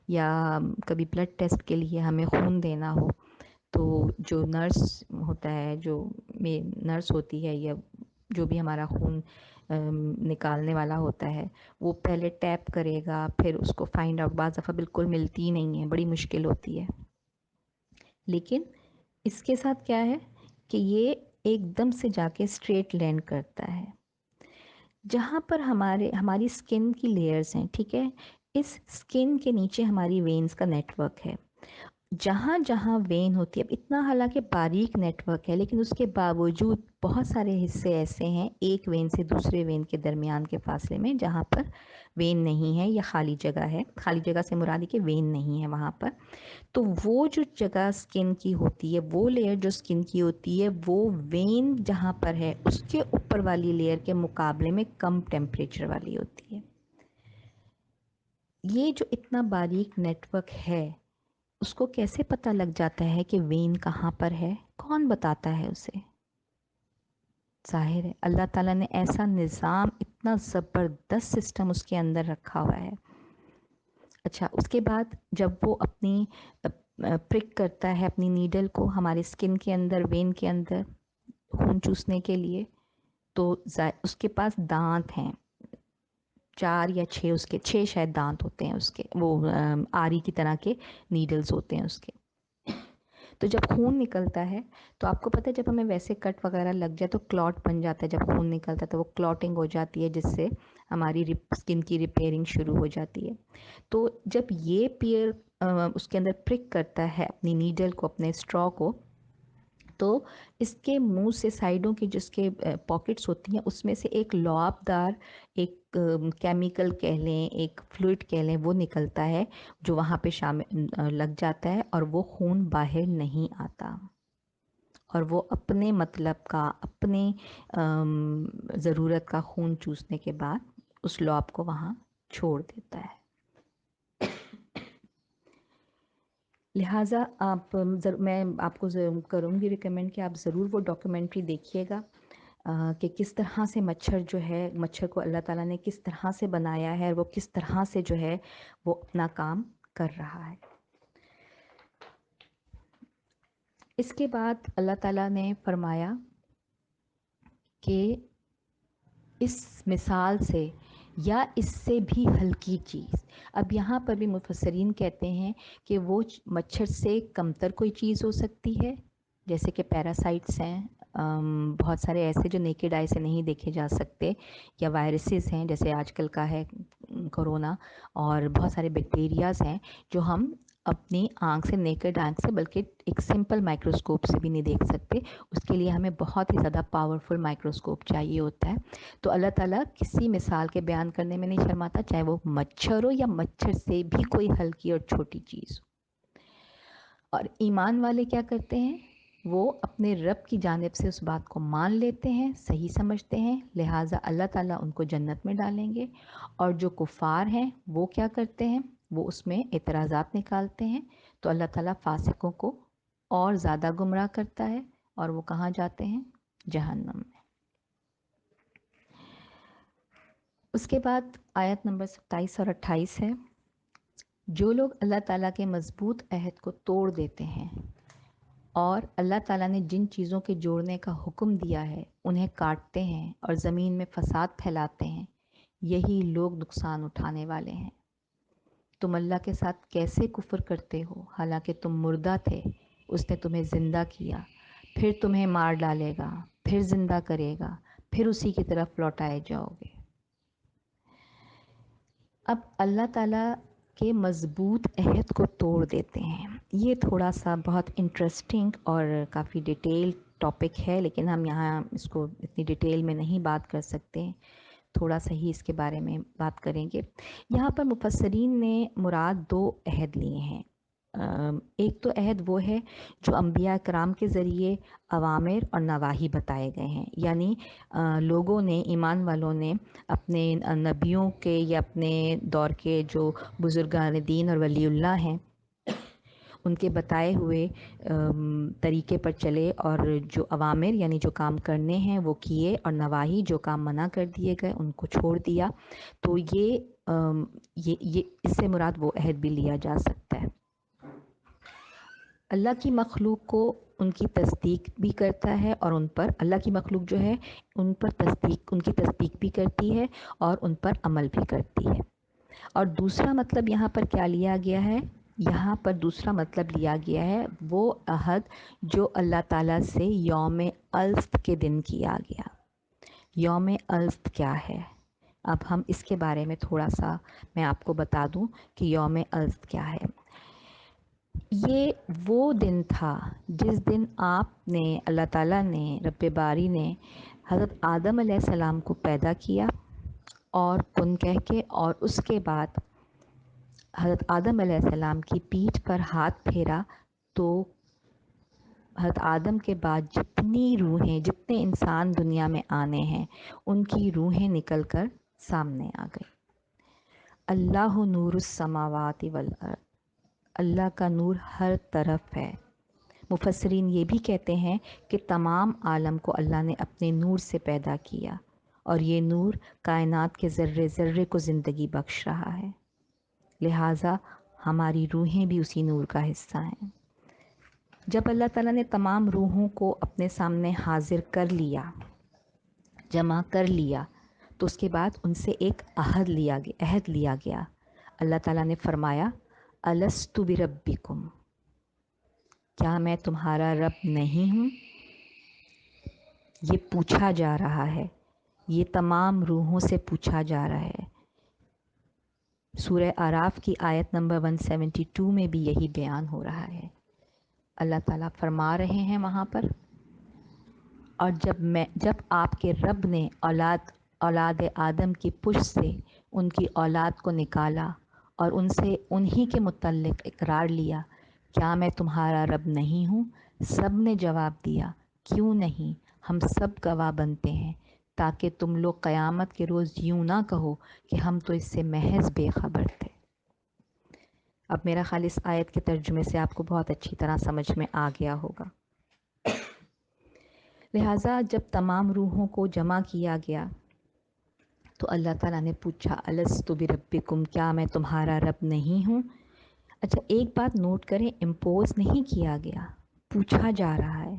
یا کبھی بلڈ ٹیسٹ کے لیے ہمیں خون دینا ہو، تو جو نرس ہوتا ہے، جو نرس ہوتی ہے، یا جو بھی ہمارا خون نکالنے والا ہوتا ہے، وہ پہلے ٹیپ کرے گا، پھر اس کو فائنڈ آؤٹ، بعض دفعہ بالکل ملتی ہی نہیں ہے، بڑی مشکل ہوتی ہے۔ لیکن اس کے ساتھ کیا ہے کہ یہ ایک دم سے جا کے اسٹریٹ لینڈ کرتا ہے جہاں پر ہماری اسکن کی لیئرز ہیں، ٹھیک ہے؟ اس اسکن کے نیچے ہماری وینز کا نیٹ ورک ہے، جہاں جہاں وین ہوتی ہے، اب اتنا حالانکہ باریک نیٹ ورک ہے، لیکن اس کے باوجود بہت سارے حصے ایسے ہیں ایک وین سے دوسرے وین کے درمیان کے فاصلے میں جہاں پر وین نہیں ہے یا خالی جگہ ہے۔ خالی جگہ سے مراد ہے کہ وین نہیں ہے وہاں پر۔ تو وہ جو جگہ سکن کی ہوتی ہے، وہ لیئر جو سکن کی ہوتی ہے، وہ وین جہاں پر ہے اس کے اوپر والی لیئر کے مقابلے میں کم ٹیمپریچر والی ہوتی ہے۔ یہ جو اتنا باریک نیٹ ورک ہے، اس کو کیسے پتہ لگ جاتا ہے کہ وین کہاں پر ہے؟ کون بتاتا ہے اسے؟ ظاہر ہے اللہ تعالیٰ نے ایسا نظام، اتنا زبردست سسٹم اس کے اندر رکھا ہوا ہے۔ اچھا، اس کے بعد جب وہ اپنی پرک کرتا ہے اپنی نیڈل کو ہماری اسکن کے اندر، وین کے اندر خون چوسنے کے لیے، تو اس کے پاس دانت ہیں 4 یا 6، اس کے 6 شاید دانت ہوتے ہیں اس کے، وہ آری کی طرح کے نیڈلز ہوتے ہیں اس کے۔ تو جب خون نکلتا ہے تو آپ کو پتہ ہے جب ہمیں ویسے کٹ وغیرہ لگ جائے تو کلاٹ بن جاتا ہے، جب خون نکلتا ہے تو وہ کلاٹنگ ہو جاتی ہے، جس سے ہماری اسکن کی ریپیئرنگ شروع ہو جاتی ہے۔ تو جب یہ پیئر اس کے اندر پرک کرتا ہے اپنی نیڈل کو، اپنے اسٹرا کو، تو اس کے منہ سے سائڈوں کی جس کے پاکٹس ہوتی ہیں، اس میں سے ایک لعاب دار ایک کیمیکل کہہ لیں، ایک فلوئڈ کہہ لیں، وہ نکلتا ہے جو وہاں پہ شامل لگ جاتا ہے، اور وہ خون باہر نہیں آتا، اور وہ اپنے مطلب کا، اپنے ضرورت کا خون چوسنے کے بعد اس لعاب کو وہاں چھوڑ دیتا ہے۔ لہٰذا میں آپ کو کروں گی ریکمینڈ کہ آپ ضرور وہ ڈاکیومنٹری دیکھیے گا کہ کس طرح سے مچھر جو ہے، مچھر کو اللہ تعالیٰ نے کس طرح سے بنایا ہے، اور وہ کس طرح سے جو ہے وہ اپنا کام کر رہا ہے۔ اس کے بعد اللہ تعالیٰ نے فرمایا کہ اس مثال سے یا اس سے بھی ہلکی چیز، اب یہاں پر بھی مفسرین کہتے ہیں کہ وہ مچھر سے کمتر کوئی چیز ہو سکتی ہے، جیسے کہ پیراسائٹس ہیں، بہت سارے ایسے جو نیکڈ آئی سے نہیں دیکھے جا سکتے، یا وائرسز ہیں جیسے آج کل کا ہے کرونا، اور بہت سارے بیکٹیریاز ہیں جو ہم اپنی آنکھ سے، نیکڈ آنکھ سے، بلکہ ایک سمپل مائکروسکوپ سے بھی نہیں دیکھ سکتے، اس کے لیے ہمیں بہت ہی زیادہ پاورفل مائکروسکوپ چاہیے ہوتا ہے۔ تو اللہ تعالیٰ کسی مثال کے بیان کرنے میں نہیں شرماتا، چاہے وہ مچھر ہو یا مچھر سے بھی کوئی ہلکی اور چھوٹی چیز ہو۔ اور ایمان والے کیا کرتے ہیں؟ وہ اپنے رب کی جانب سے اس بات کو مان لیتے ہیں، صحیح سمجھتے ہیں، لہٰذا اللہ تعالیٰ ان کو جنت میں ڈالیں گے۔ اور جو کفار ہیں وہ کیا کرتے ہیں؟ وہ اس میں اعتراضات نکالتے ہیں، تو اللہ تعالیٰ فاسقوں کو اور زیادہ گمراہ کرتا ہے، اور وہ کہاں جاتے ہیں؟ جہنم میں۔ اس کے بعد آیت نمبر 27 اور 28 ہے، جو لوگ اللہ تعالیٰ کے مضبوط عہد کو توڑ دیتے ہیں اور اللہ تعالیٰ نے جن چیزوں کے جوڑنے کا حکم دیا ہے انہیں کاٹتے ہیں اور زمین میں فساد پھیلاتے ہیں، یہی لوگ نقصان اٹھانے والے ہیں۔ تم اللہ کے ساتھ کیسے کفر کرتے ہو حالانکہ تم مردہ تھے، اس نے تمہیں زندہ کیا، پھر تمہیں مار ڈالے گا، پھر زندہ کرے گا، پھر اسی کی طرف لوٹائے جاؤ گے۔ اب اللہ تعالیٰ کے مضبوط عہد کو توڑ دیتے ہیں، یہ تھوڑا سا بہت انٹرسٹنگ اور کافی ڈیٹیل ٹاپک ہے، لیکن ہم یہاں اس کو اتنی ڈیٹیل میں نہیں بات کر سکتے، تھوڑا سا ہی اس کے بارے میں بات کریں گے۔ یہاں پر مفسرین نے مراد 2 عہد لیے ہیں۔ ایک تو عہد وہ ہے جو انبیاء کرام کے ذریعے اوامر اور نواہی بتائے گئے ہیں، یعنی لوگوں نے، ایمان والوں نے اپنے نبیوں کے یا اپنے دور کے جو بزرگان دین اور ولی اللہ ہیں ان کے بتائے ہوئے طریقے پر چلے، اور جو اوامر یعنی جو کام کرنے ہیں وہ کیے، اور نواہی جو کام منع کر دیے گئے ان کو چھوڑ دیا۔ تو یہ اس سے مراد وہ عہد بھی لیا جا سکتا ہے۔ اللہ کی مخلوق کو ان کی تصدیق بھی کرتا ہے، اور ان پر اللہ کی مخلوق جو ہے ان کی تصدیق بھی کرتی ہے اور ان پر عمل بھی کرتی ہے۔ اور دوسرا مطلب یہاں پر کیا لیا گیا ہے؟ یہاں پر دوسرا مطلب لیا گیا ہے وہ عہد جو اللہ تعالیٰ سے یوم الست کے دن کیا گیا۔ یوم الست کیا ہے؟ اب ہم اس کے بارے میں تھوڑا سا میں آپ کو بتا دوں کہ یوم الست کیا ہے۔ یہ وہ دن تھا جس دن آپ نے، اللہ تعالیٰ نے، رب باری نے حضرت آدم علیہ السلام کو پیدا کیا اور کن کہہ کے، اور اس کے بعد حضرت آدم علیہ السلام کی پیٹھ پر ہاتھ پھیرا تو حضرت آدم کے بعد جتنی روحیں، جتنے انسان دنیا میں آنے ہیں ان کی روحیں نکل کر سامنے آ گئی۔ اللہ نور السماوات والارض، اللہ کا نور ہر طرف ہے۔ مفسرین یہ بھی کہتے ہیں کہ تمام عالم کو اللہ نے اپنے نور سے پیدا کیا، اور یہ نور کائنات کے ذرے ذرے کو زندگی بخش رہا ہے، لہٰذا ہماری روحیں بھی اسی نور کا حصہ ہیں۔ جب اللہ تعالیٰ نے تمام روحوں کو اپنے سامنے حاضر کر لیا، جمع کر لیا، تو اس کے بعد ان سے ایک عہد لیا گیا۔ اللہ تعالیٰ نے فرمایا، الست بربکم، کیا میں تمہارا رب نہیں ہوں؟ یہ پوچھا جا رہا ہے، یہ تمام روحوں سے پوچھا جا رہا ہے۔ سورہ اعراف کی آیت نمبر 172 میں بھی یہی بیان ہو رہا ہے۔ اللہ تعالیٰ فرما رہے ہیں وہاں پر، اور جب آپ کے رب نے اولاد آدم کی پشت سے ان کی اولاد کو نکالا اور ان سے انہی کے متعلق اقرار لیا، کیا میں تمہارا رب نہیں ہوں؟ سب نے جواب دیا، کیوں نہیں، ہم سب گواہ بنتے ہیں، تاکہ تم لوگ قیامت کے روز یوں نہ کہو کہ ہم تو اس سے محض بے خبر تھے۔ اب میرا خیال اس آیت کے ترجمے سے آپ کو بہت اچھی طرح سمجھ میں آ گیا ہوگا۔ لہٰذا جب تمام روحوں کو جمع کیا گیا تو اللہ تعالیٰ نے پوچھا، الست بربکم، کیا میں تمہارا رب نہیں ہوں؟ اچھا، ایک بات نوٹ کریں، امپوز نہیں کیا گیا، پوچھا جا رہا ہے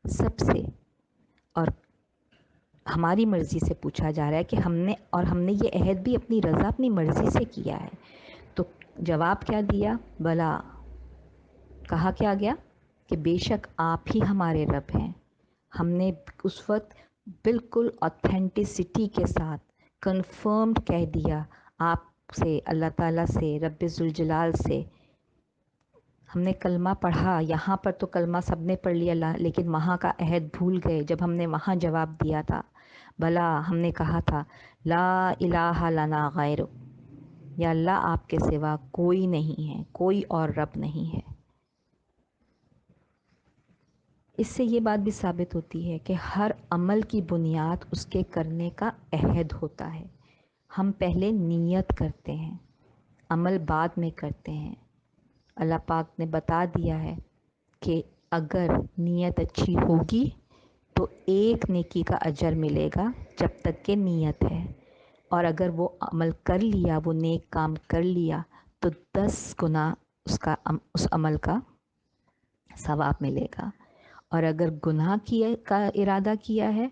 سب سے، اور ہماری مرضی سے پوچھا جا رہا ہے کہ ہم نے یہ عہد بھی اپنی رضا، اپنی مرضی سے کیا ہے۔ تو جواب کیا دیا؟ بلا، کہا کیا گیا کہ بے شک آپ ہی ہمارے رب ہیں۔ ہم نے اس وقت بالکل آتھینٹسٹی کے ساتھ کنفرمڈ کہہ دیا آپ سے، اللہ تعالیٰ سے، رب ذوالجلال سے۔ ہم نے کلمہ پڑھا، یہاں پر تو کلمہ سب نے پڑھ لیا، لیکن وہاں کا عہد بھول گئے جب ہم نے وہاں جواب دیا تھا۔ بلا، ہم نے کہا تھا، لا الہ لنا غیر، یا اللہ آپ کے سوا کوئی نہیں ہے، کوئی اور رب نہیں ہے۔ اس سے یہ بات بھی ثابت ہوتی ہے کہ ہر عمل کی بنیاد اس کے کرنے کا عہد ہوتا ہے۔ ہم پہلے نیت کرتے ہیں، عمل بعد میں کرتے ہیں۔ اللہ پاک نے بتا دیا ہے کہ اگر نیت اچھی ہوگی تو ایک نیکی کا اجر ملے گا جب تک کہ نیت ہے، اور اگر وہ عمل کر لیا، وہ نیک کام کر لیا، تو 10 گنا اس عمل کا ثواب ملے گا۔ اور اگر گناہ کا ارادہ کیا ہے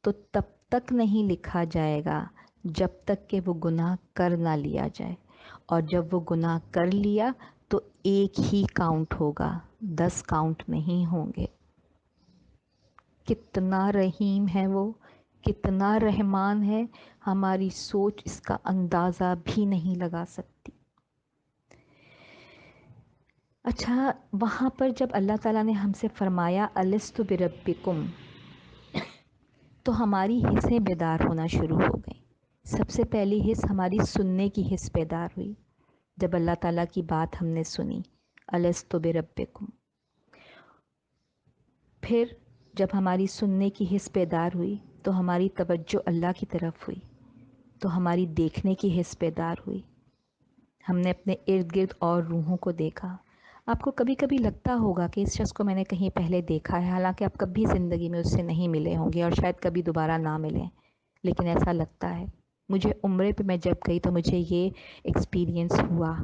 تو تب تک نہیں لکھا جائے گا جب تک کہ وہ گناہ کر نہ لیا جائے، اور جب وہ گناہ کر لیا تو ایک ہی کاؤنٹ ہوگا، 10 کاؤنٹ نہیں ہوں گے۔ کتنا رحیم ہے وہ، کتنا رحمان ہے، ہماری سوچ اس کا اندازہ بھی نہیں لگا سکتی۔ اچھا، وہاں پر جب اللہ تعالیٰ نے ہم سے فرمایا الستُ بربکم، تو ہماری حسیں بیدار ہونا شروع ہو گئیں۔ سب سے پہلی حس ہماری سننے کی حس بیدار ہوئی جب اللہ تعالیٰ کی بات ہم نے سنی، الستُ بربکم۔ پھر جب ہماری سننے کی حس بیدار ہوئی تو ہماری توجہ اللہ کی طرف ہوئی، تو ہماری دیکھنے کی حس بیدار ہوئی، ہم نے اپنے ارد گرد اور روحوں کو دیکھا۔ آپ کو کبھی کبھی لگتا ہوگا کہ اس شخص کو میں نے کہیں پہلے دیکھا ہے، حالانکہ آپ کبھی زندگی میں اس سے نہیں ملے ہوں گے اور شاید کبھی دوبارہ نہ ملیں، لیکن ایسا لگتا ہے۔ مجھے عمرے پہ میں جب گئی تو مجھے یہ ایکسپیرینس ہوا،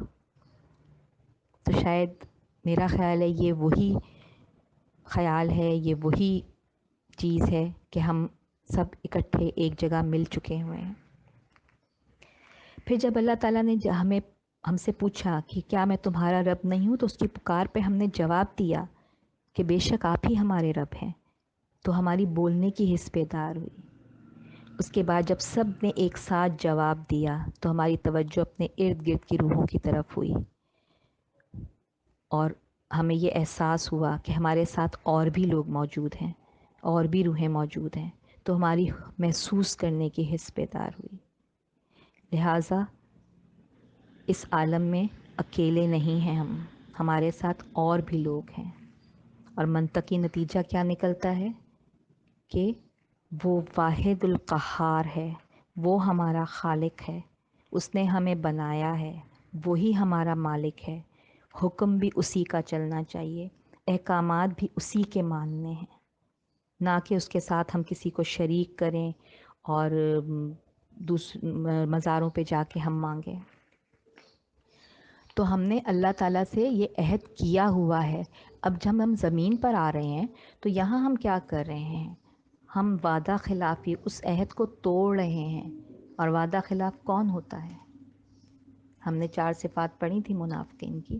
تو شاید میرا خیال ہے یہ وہی خیال ہے، یہ وہی چیز ہے کہ ہم سب اکٹھے ایک جگہ مل چکے ہوئے ہیں۔ پھر جب اللہ تعالیٰ نے ہم سے پوچھا کہ کیا میں تمہارا رب نہیں ہوں، تو اس کی پکار پہ ہم نے جواب دیا کہ بے شک آپ ہی ہمارے رب ہیں، تو ہماری بولنے کی حس بیدار ہوئی۔ اس کے بعد جب سب نے ایک ساتھ جواب دیا تو ہماری توجہ اپنے ارد گرد کی روحوں کی طرف ہوئی، اور ہمیں یہ احساس ہوا کہ ہمارے ساتھ اور بھی لوگ موجود ہیں، اور بھی روحیں موجود ہیں، تو ہماری محسوس کرنے کی حس بیدار ہوئی۔ لہٰذا اس عالم میں اکیلے نہیں ہیں ہم، ہمارے ساتھ اور بھی لوگ ہیں، اور منطقی نتیجہ کیا نکلتا ہے کہ وہ واحد القہار ہے، وہ ہمارا خالق ہے، اس نے ہمیں بنایا ہے، وہی ہمارا مالک ہے، حکم بھی اسی کا چلنا چاہیے، احکامات بھی اسی کے ماننے ہیں، نہ کہ اس کے ساتھ ہم کسی کو شریک کریں اور مزاروں پہ جا کے ہم مانگیں۔ تو ہم نے اللہ تعالیٰ سے یہ عہد کیا ہوا ہے۔ اب جب ہم زمین پر آ رہے ہیں تو یہاں ہم کیا کر رہے ہیں؟ ہم وعدہ خلافی اس عہد کو توڑ رہے ہیں، اور وعدہ خلاف کون ہوتا ہے؟ ہم نے 4 صفات پڑھی تھی منافقین کی۔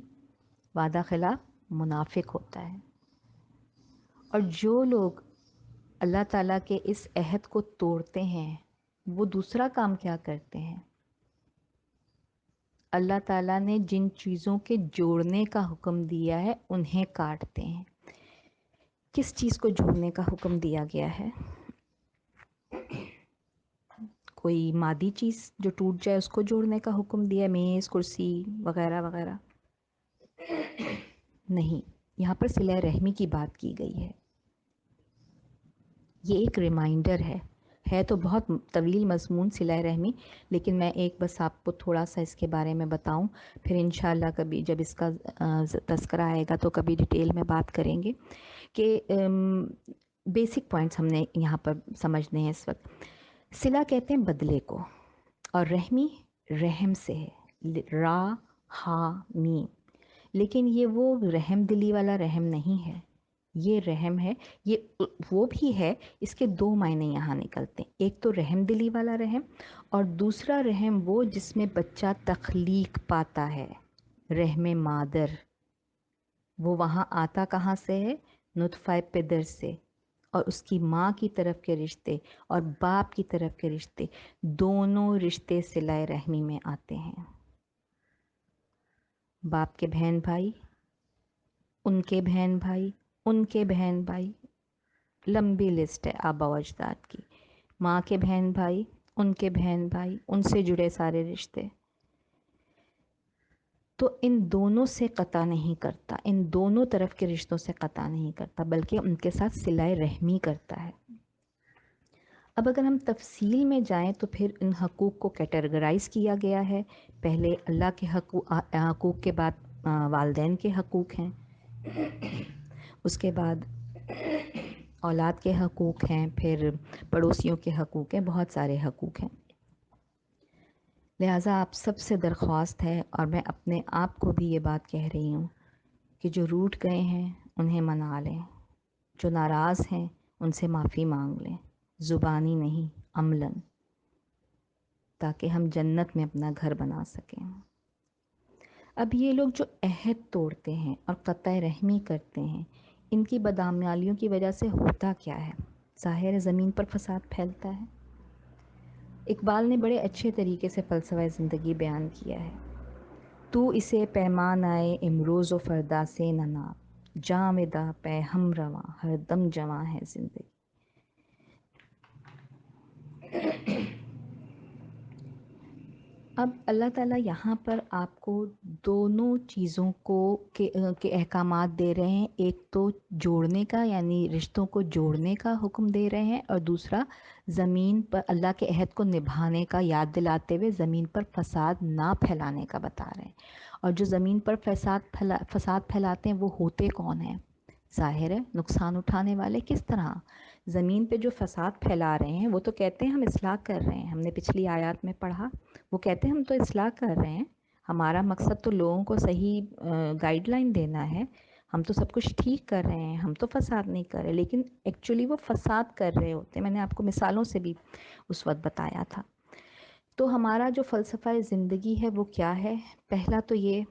وعدہ خلاف منافق ہوتا ہے، اور جو لوگ اللہ تعالیٰ کے اس عہد کو توڑتے ہیں وہ دوسرا کام کیا کرتے ہیں؟ اللہ تعالیٰ نے جن چیزوں کے جوڑنے کا حکم دیا ہے انہیں کاٹتے ہیں۔ کس چیز کو جوڑنے کا حکم دیا گیا ہے؟ کوئی مادی چیز جو ٹوٹ جائے اس کو جوڑنے کا حکم دیا ہے، میز، کرسی وغیرہ وغیرہ؟ نہیں، یہاں پر صلہ رحمی کی بات کی گئی ہے۔ یہ ایک ریمائنڈر ہے تو بہت طویل مضمون صلہ رحمی، لیکن میں ایک بس آپ کو تھوڑا سا اس کے بارے میں بتاؤں، پھر انشاءاللہ کبھی جب اس کا تذکرہ آئے گا تو کبھی ڈیٹیل میں بات کریں گے کہ بیسک پوائنٹس ہم نے یہاں پر سمجھنے ہیں اس وقت۔ صلہ کہتے ہیں بدلے کو، اور رحمی رحم سے ہے، را ہا میم، لیکن یہ وہ رحم دلی والا رحم نہیں ہے، یہ رحم ہے، یہ وہ بھی ہے۔ اس کے 2 معنی یہاں نکلتے ہیں، ایک تو رحم دلی والا رحم، اور دوسرا رحم وہ جس میں بچہ تخلیق پاتا ہے، رحم مادر۔ وہ وہاں آتا کہاں سے ہے؟ نطفہ پدر سے، اور اس کی ماں کی طرف کے رشتے اور باپ کی طرف کے رشتے، دونوں رشتے صلہ رحمی میں آتے ہیں۔ باپ کے بہن بھائی، ان کے بہن بھائی، ان کے بہن بھائی، لمبی لسٹ ہے آبا و اجداد کی۔ ماں کے بہن بھائی، ان کے بہن بھائی، ان سے جڑے سارے رشتے، تو ان دونوں سے قطع نہیں کرتا، ان دونوں طرف کے رشتوں سے قطع نہیں کرتا، بلکہ ان کے ساتھ صلہ رحمی کرتا ہے۔ اب اگر ہم تفصیل میں جائیں تو پھر ان حقوق کو کیٹیگرائز کیا گیا ہے۔ پہلے اللہ کے حقوق کے بعد والدین کے حقوق ہیں، اس کے بعد اولاد کے حقوق ہیں، پھر پڑوسیوں کے حقوق ہیں، بہت سارے حقوق ہیں۔ لہٰذا آپ سب سے درخواست ہے، اور میں اپنے آپ کو بھی یہ بات کہہ رہی ہوں، کہ جو روٹھ گئے ہیں انہیں منا لیں، جو ناراض ہیں ان سے معافی مانگ لیں، زبانی نہیں عملاً، تاکہ ہم جنت میں اپنا گھر بنا سکیں۔ اب یہ لوگ جو عہد توڑتے ہیں اور قطع رحمی کرتے ہیں، ان کی بدعمالیوں کی وجہ سے ہوتا کیا ہے؟ ظاہر ہے زمین پر فساد پھیلتا ہے۔ اقبال نے بڑے اچھے طریقے سے فلسفہ زندگی بیان کیا ہے۔ تو اسے پیمان آئے امروز و فردا سے نہ ناپ، جامدہ پہ ہم رواں ہر دم جواں ہے زندگی۔ اب اللہ تعالیٰ یہاں پر آپ کو دونوں چیزوں کو کے احکامات دے رہے ہیں۔ ایک تو جوڑنے کا، یعنی رشتوں کو جوڑنے کا حکم دے رہے ہیں، اور دوسرا زمین پر اللہ کے عہد کو نبھانے کا یاد دلاتے ہوئے زمین پر فساد نہ پھیلانے کا بتا رہے ہیں۔ اور جو زمین پر فساد پھیلاتے ہیں وہ ہوتے کون ہیں؟ ظاہر ہے نقصان اٹھانے والے۔ کس طرح؟ زمین پہ جو فساد پھیلا رہے ہیں وہ تو کہتے ہیں ہم اصلاح کر رہے ہیں، ہم نے پچھلی آیات میں پڑھا، وہ کہتے ہیں ہم تو اصلاح کر رہے ہیں، ہمارا مقصد تو لوگوں کو صحیح گائیڈ لائن دینا ہے، ہم تو سب کچھ ٹھیک کر رہے ہیں، ہم تو فساد نہیں کر رہے، لیکن ایکچولی وہ فساد کر رہے ہوتے ہیں۔ میں نے آپ کو مثالوں سے بھی اس وقت بتایا تھا۔ تو ہمارا جو فلسفہ زندگی ہے وہ کیا ہے؟ پہلا تو یہ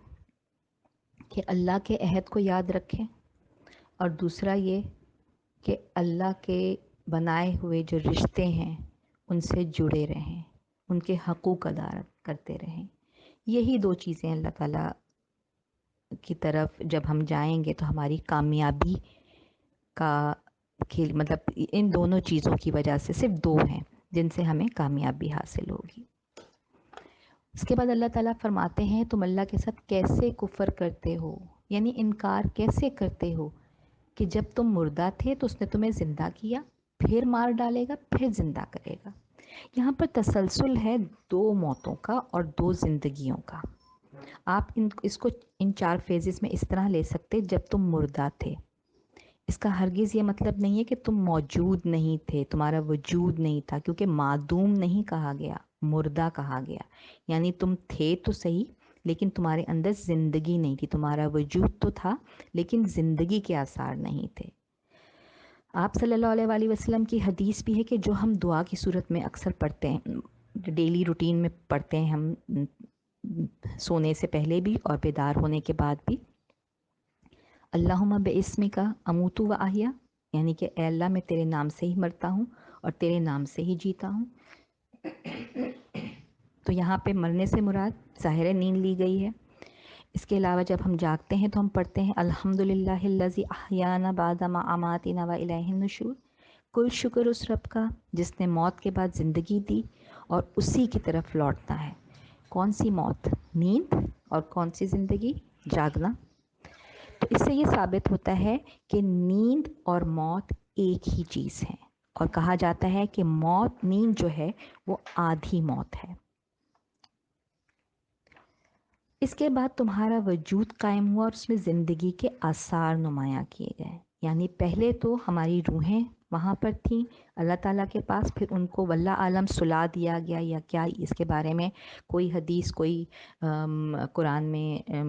کہ اللہ کے عہد کو یاد رکھیں، اور دوسرا یہ کہ اللہ کے بنائے ہوئے جو رشتے ہیں ان سے جڑے رہیں، ان کے حقوق ادا کرتے رہیں۔ یہی دو چیزیں اللہ تعالیٰ کی طرف جب ہم جائیں گے تو ہماری کامیابی کا مطلب ان دونوں چیزوں کی وجہ سے صرف دو ہیں جن سے ہمیں کامیابی حاصل ہوگی۔ اس کے بعد اللہ تعالیٰ فرماتے ہیں تم اللہ کے ساتھ کیسے کفر کرتے ہو، یعنی انکار کیسے کرتے ہو کہ جب تم مردہ تھے تو اس نے تمہیں زندہ کیا، پھر مار ڈالے گا، پھر زندہ کرے گا۔ یہاں پر تسلسل ہے دو موتوں کا اور دو زندگیوں کا۔ آپ اس کو ان 4 فیزز میں اس طرح لے سکتے، جب تم مردہ تھے، اس کا ہرگز یہ مطلب نہیں ہے کہ تم موجود نہیں تھے، تمہارا وجود نہیں تھا، کیونکہ معدوم نہیں کہا گیا، مردہ کہا گیا، یعنی تم تھے تو صحیح لیکن تمہارے اندر زندگی نہیں تھی، تمہارا وجود تو تھا لیکن زندگی کے آثار نہیں تھے۔ آپ صلی اللہ علیہ وآلہ وسلم کی حدیث بھی ہے کہ جو ہم دعا کی صورت میں اکثر پڑھتے ہیں، ڈیلی روٹین میں پڑھتے ہیں ہم، سونے سے پہلے بھی اور بیدار ہونے کے بعد بھی، اللہم باسمک اموت و احیا، یعنی کہ اے اللہ میں تیرے نام سے ہی مرتا ہوں اور تیرے نام سے ہی جیتا ہوں۔ تو یہاں پہ مرنے سے مراد ظاہر نیند لی گئی ہے۔ اس کے علاوہ جب ہم جاگتے ہیں تو ہم پڑھتے ہیں الحمدللہ الذی احیانا بعد ما اماتنا و الیہ النشور، کل شکر اس رب کا جس نے موت کے بعد زندگی دی اور اسی کی طرف لوٹنا ہے۔ کون سی موت؟ نیند۔ اور کون سی زندگی؟ جاگنا۔ تو اس سے یہ ثابت ہوتا ہے کہ نیند اور موت ایک ہی چیز ہے، اور کہا جاتا ہے کہ نیند جو ہے وہ آدھی موت ہے۔ اس کے بعد تمہارا وجود قائم ہوا اور اس میں زندگی کے آثار نمایاں کیے گئے، یعنی پہلے تو ہماری روحیں وہاں پر تھیں اللہ تعالیٰ کے پاس، پھر ان کو واللہ عالم سلا دیا گیا یا کیا، اس کے بارے میں کوئی حدیث، کوئی قرآن میں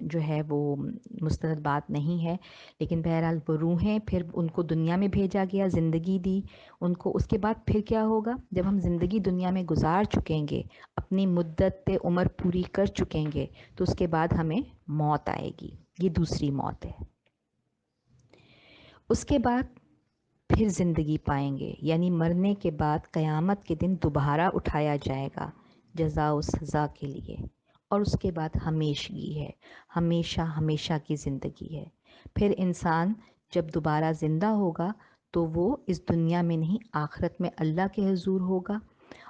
جو ہے وہ مستند بات نہیں ہے، لیکن بہرحال وہ روحیں پھر ان کو دنیا میں بھیجا گیا، زندگی دی ان کو۔ اس کے بعد پھر کیا ہوگا؟ جب ہم زندگی دنیا میں گزار چکیں گے، اپنی مدت عمر پوری کر چکیں گے، تو اس کے بعد ہمیں موت آئے گی، یہ دوسری موت ہے۔ اس کے بعد پھر زندگی پائیں گے، یعنی مرنے کے بعد قیامت کے دن دوبارہ اٹھایا جائے گا جزا و سزا کے لیے، اور اس کے بعد ہمیشگی ہے، ہمیشہ ہمیشہ کی زندگی ہے۔ پھر انسان جب دوبارہ زندہ ہوگا تو وہ اس دنیا میں نہیں، آخرت میں اللہ کے حضور ہوگا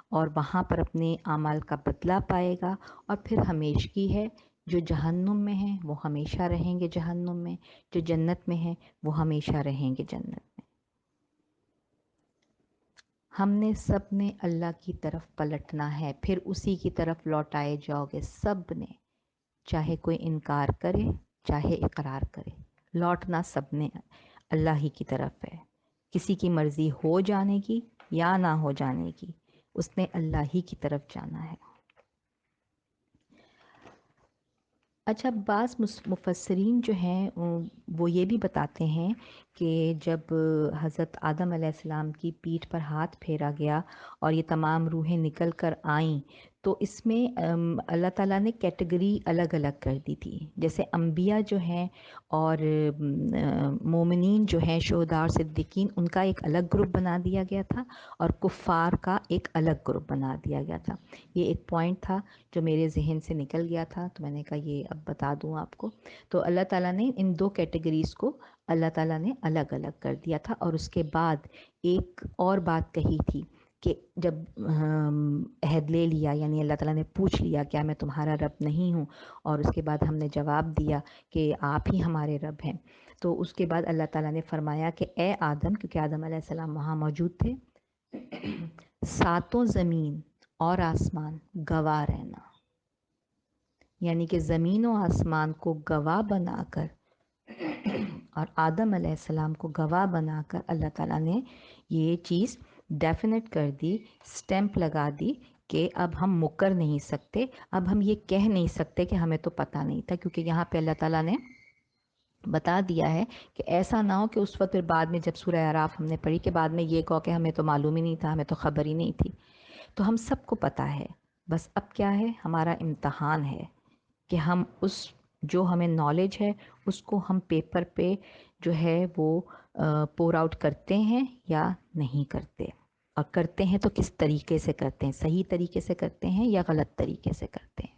اور وہاں پر اپنے اعمال کا بدلہ پائے گا، اور پھر ہمیشگی ہے۔ جو جہنم میں ہیں وہ ہمیشہ رہیں گے جہنم میں، جو جنت میں ہیں وہ ہمیشہ رہیں گے جنت میں۔ ہم نے سب نے اللہ کی طرف پلٹنا ہے، پھر اسی کی طرف لوٹائے جاؤ گے سب نے، چاہے کوئی انکار کرے چاہے اقرار کرے۔ لوٹنا سب نے اللہ ہی کی طرف ہے. کسی کی مرضی ہو جانے کی یا نہ ہو جانے کی، اس نے اللہ ہی کی طرف جانا ہے. اچھا، بعض مفسرین جو ہیں وہ یہ بھی بتاتے ہیں کہ جب حضرت آدم علیہ السلام کی پیٹھ پر ہاتھ پھیرا گیا اور یہ تمام روحیں نکل کر آئیں، تو اس میں اللہ تعالیٰ نے کیٹیگری الگ الگ کر دی تھی. جیسے انبیاء جو ہیں اور مومنین جو ہیں، شہداء اور صدیقین، ان کا ایک الگ گروپ بنا دیا گیا تھا، اور کفار کا ایک الگ گروپ بنا دیا گیا تھا. یہ ایک پوائنٹ تھا جو میرے ذہن سے نکل گیا تھا، تو میں نے کہا یہ اب بتا دوں آپ کو. تو اللہ تعالیٰ نے ان دو کیٹیگریز کو اللہ تعالیٰ نے الگ الگ کر دیا تھا. اور اس کے بعد ایک اور بات کہی تھی کہ جب عہد لے لیا، یعنی اللہ تعالیٰ نے پوچھ لیا کیا میں تمہارا رب نہیں ہوں، اور اس کے بعد ہم نے جواب دیا کہ آپ ہی ہمارے رب ہیں. تو اس کے بعد اللہ تعالیٰ نے فرمایا کہ اے آدم، کیونکہ آدم علیہ السلام وہاں موجود تھے، ساتوں زمین اور آسمان گواہ رہنا. یعنی کہ زمین و آسمان کو گواہ بنا کر اور آدم علیہ السلام کو گواہ بنا کر اللہ تعالیٰ نے یہ چیز ڈیفینیٹ کر دی، سٹیمپ لگا دی کہ اب ہم مکر نہیں سکتے، اب ہم یہ کہہ نہیں سکتے کہ ہمیں تو پتہ نہیں تھا. کیونکہ یہاں پہ اللہ تعالیٰ نے بتا دیا ہے کہ ایسا نہ ہو کہ اس وقت پھر بعد میں جب سورہ اعراف ہم نے پڑھی کہ بعد میں یہ کہو کہ ہمیں تو معلوم ہی نہیں تھا، ہمیں تو خبر ہی نہیں تھی. تو ہم سب کو پتہ ہے، بس اب کیا ہے، ہمارا امتحان ہے کہ ہم اس جو ہمیں نالج ہے اس کو ہم پیپر پہ جو ہے وہ پور آؤٹ کرتے ہیں یا نہیں کرتے، اور کرتے ہیں تو کس طریقے سے کرتے ہیں، صحیح طریقے سے کرتے ہیں یا غلط طریقے سے کرتے ہیں.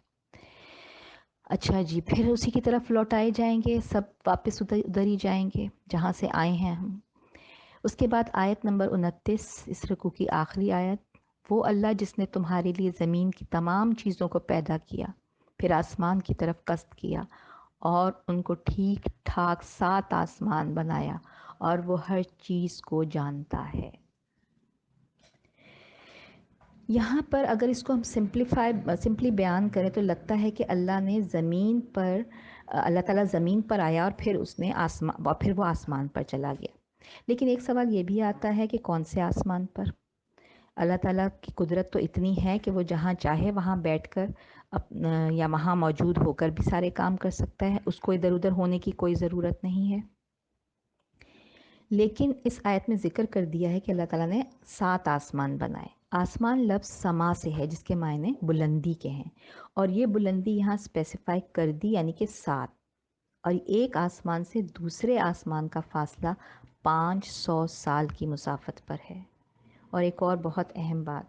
اچھا جی، پھر اسی کی طرف لوٹائے جائیں گے، سب واپس ادھر ہی جائیں گے جہاں سے آئے ہیں ہم. اس کے بعد آیت نمبر 29، اس رکوع کی آخری آیت. وہ اللہ جس نے تمہارے لیے زمین کی تمام چیزوں کو پیدا کیا، پھر آسمان کی طرف قصد کیا اور ان کو ٹھیک ٹھاک 7 آسمان بنایا، اور وہ ہر چیز کو جانتا ہے. یہاں پر اگر اس کو ہم سمپلی بیان کریں تو لگتا ہے کہ اللہ نے زمین پر، اللہ تعالیٰ زمین پر آیا اور پھر اس نے پھر وہ آسمان پر چلا گیا. لیکن ایک سوال یہ بھی آتا ہے کہ کون سے آسمان پر؟ اللہ تعالیٰ کی قدرت تو اتنی ہے کہ وہ جہاں چاہے وہاں بیٹھ کر یا وہاں موجود ہو کر بھی سارے کام کر سکتا ہے، اس کو ادھر ادھر ہونے کی کوئی ضرورت نہیں ہے. لیکن اس آیت میں ذکر کر دیا ہے کہ اللہ تعالیٰ نے 7 آسمان بنائے. آسمان لفظ سما سے ہے جس کے معنی بلندی کے ہیں، اور یہ بلندی یہاں اسپیسیفائی کر دی، یعنی کہ 7. اور ایک آسمان سے دوسرے آسمان کا فاصلہ 500 سال کی مسافت پر ہے. اور ایک اور بہت اہم بات،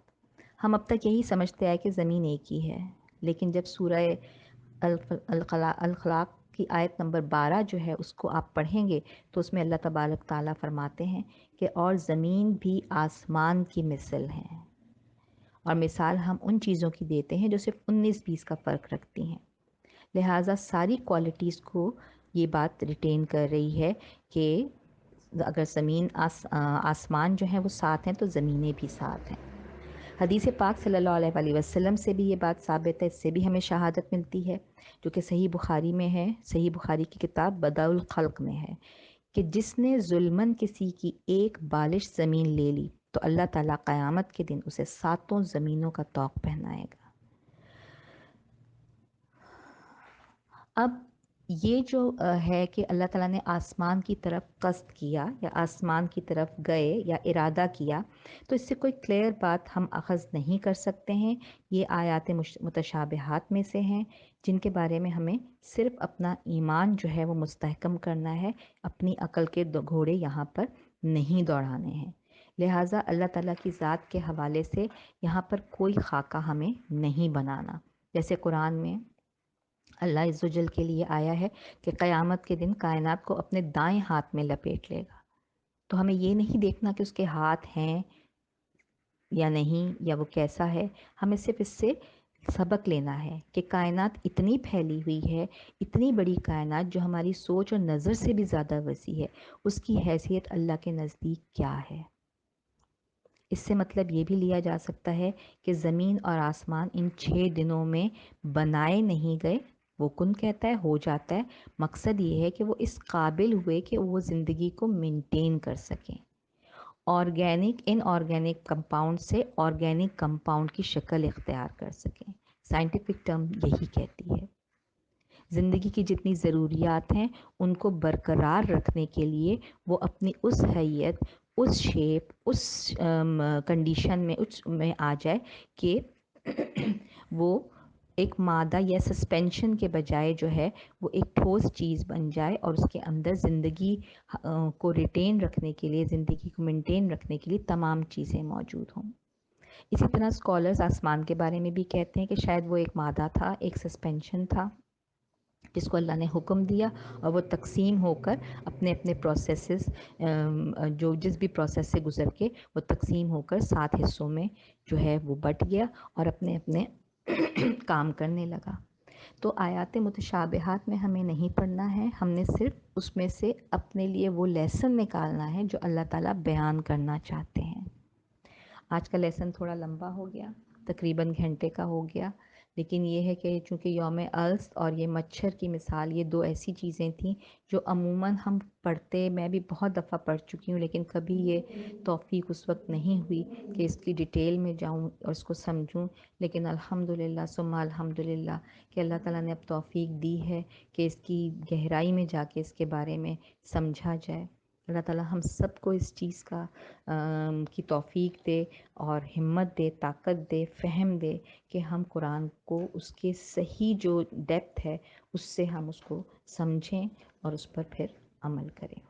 ہم اب تک یہی سمجھتے آئے کہ زمین ایک ہی ہے، لیکن جب سورہ الخلاق کی آیت نمبر 12 جو ہے اس کو آپ پڑھیں گے تو اس میں اللہ تبارک تعالیٰ فرماتے ہیں کہ اور زمین بھی آسمان کی مثل ہیں. اور مثال ہم ان چیزوں کی دیتے ہیں جو صرف 19-20 کا فرق رکھتی ہیں. لہٰذا ساری کوالٹیز کو یہ بات ریٹین کر رہی ہے کہ اگر زمین آسمان جو ہیں وہ 7 ہیں تو زمینیں بھی 7 ہیں. حدیث پاک صلی اللہ علیہ وآلہ وسلم سے بھی یہ بات ثابت ہے، اس سے بھی ہمیں شہادت ملتی ہے، جو کہ صحیح بخاری میں ہے. صحیح بخاری کی کتاب بدء الخلق میں ہے کہ جس نے ظلماً کسی کی ایک بالش زمین لے لی تو اللہ تعالیٰ قیامت کے دن اسے 7 زمینوں کا طوق پہنائے گا. اب یہ جو ہے کہ اللہ تعالیٰ نے آسمان کی طرف قصد کیا یا آسمان کی طرف گئے یا ارادہ کیا، تو اس سے کوئی کلیئر بات ہم اخذ نہیں کر سکتے ہیں. یہ آیات متشابہات میں سے ہیں جن کے بارے میں ہمیں صرف اپنا ایمان جو ہے وہ مستحکم کرنا ہے، اپنی عقل کے گھوڑے یہاں پر نہیں دوڑانے ہیں. لہٰذا اللہ تعالیٰ کی ذات کے حوالے سے یہاں پر کوئی خاکہ ہمیں نہیں بنانا. جیسے قرآن میں اللہ عز و جل کے لیے آیا ہے کہ قیامت کے دن کائنات کو اپنے دائیں ہاتھ میں لپیٹ لے گا. تو ہمیں یہ نہیں دیکھنا کہ اس کے ہاتھ ہیں یا نہیں یا وہ کیسا ہے، ہمیں صرف اس سے سبق لینا ہے کہ کائنات اتنی پھیلی ہوئی ہے، اتنی بڑی کائنات جو ہماری سوچ اور نظر سے بھی زیادہ وسیع ہے، اس کی حیثیت اللہ کے نزدیک کیا ہے. اس سے مطلب یہ بھی لیا جا سکتا ہے کہ زمین اور آسمان ان 6 دنوں میں بنائے نہیں گئے، وہ کن کہتا ہے ہو جاتا ہے، مقصد یہ ہے کہ وہ اس قابل ہوئے کہ وہ زندگی کو مینٹین کر سکیں، آرگینک ان آرگینک کمپاؤنڈ سے آرگینک کمپاؤنڈ کی شکل اختیار کر سکیں۔ سائنٹیفک ٹرم یہی کہتی ہے۔ زندگی کی جتنی ضروریات ہیں ان کو برقرار رکھنے کے لیے وہ اپنی اس حیت، اس شیپ، اس کنڈیشن میں اس میں آ جائے کہ وہ ایک مادہ یا سسپینشن کے بجائے جو ہے وہ ایک ٹھوس چیز بن جائے، اور اس کے اندر زندگی کو ریٹین رکھنے کے لیے، زندگی کو مینٹین رکھنے کے لیے تمام چیزیں موجود ہوں۔ اسی طرح اسکالرز آسمان کے بارے میں بھی کہتے ہیں کہ شاید وہ ایک مادہ تھا، ایک سسپینشن تھا جس کو اللہ نے حکم دیا، اور وہ تقسیم ہو کر اپنے اپنے پروسیسز، جو جس بھی پروسیس سے گزر کے وہ تقسیم ہو کر 7 حصوں میں جو ہے وہ بٹ گیا اور اپنے اپنے کام کرنے لگا۔ تو آیات متشابہات میں ہمیں نہیں پڑھنا ہے، ہم نے صرف اس میں سے اپنے لیے وہ لیسن نکالنا ہے جو اللہ تعالیٰ بیان کرنا چاہتے ہیں۔ آج کا لیسن تھوڑا لمبا ہو گیا، تقریباً گھنٹے کا ہو گیا، لیکن یہ ہے کہ چونکہ یوم الست اور یہ مچھر کی مثال، یہ 2 ایسی چیزیں تھیں جو عموماً ہم پڑھتے، میں بھی بہت دفعہ پڑھ چکی ہوں، لیکن کبھی یہ توفیق اس وقت نہیں ہوئی کہ اس کی ڈیٹیل میں جاؤں اور اس کو سمجھوں، لیکن الحمدللہ ثم الحمدللہ کہ اللہ تعالیٰ نے اب توفیق دی ہے کہ اس کی گہرائی میں جا کے اس کے بارے میں سمجھا جائے۔ اللہ تعالیٰ ہم سب کو اس چیز کا کی توفیق دے اور ہمت دے، طاقت دے، فہم دے کہ ہم قرآن کو اس کے صحیح جو ڈیپتھ ہے اس سے ہم اس کو سمجھیں اور اس پر پھر عمل کریں۔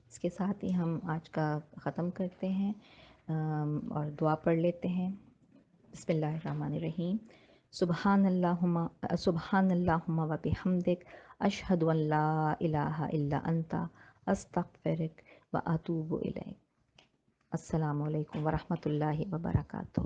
اس کے ساتھ ہی ہم آج کا ختم کرتے ہیں اور دعا پڑھ لیتے ہیں۔ بسم اللہ الرحمن الرحیم۔ سبحان اللہم و بحمدک، اشہد ان لا الہ الا انت، استغفرک و اتوب الیک۔ السلام علیکم ورحمۃ اللہ وبرکاتہ۔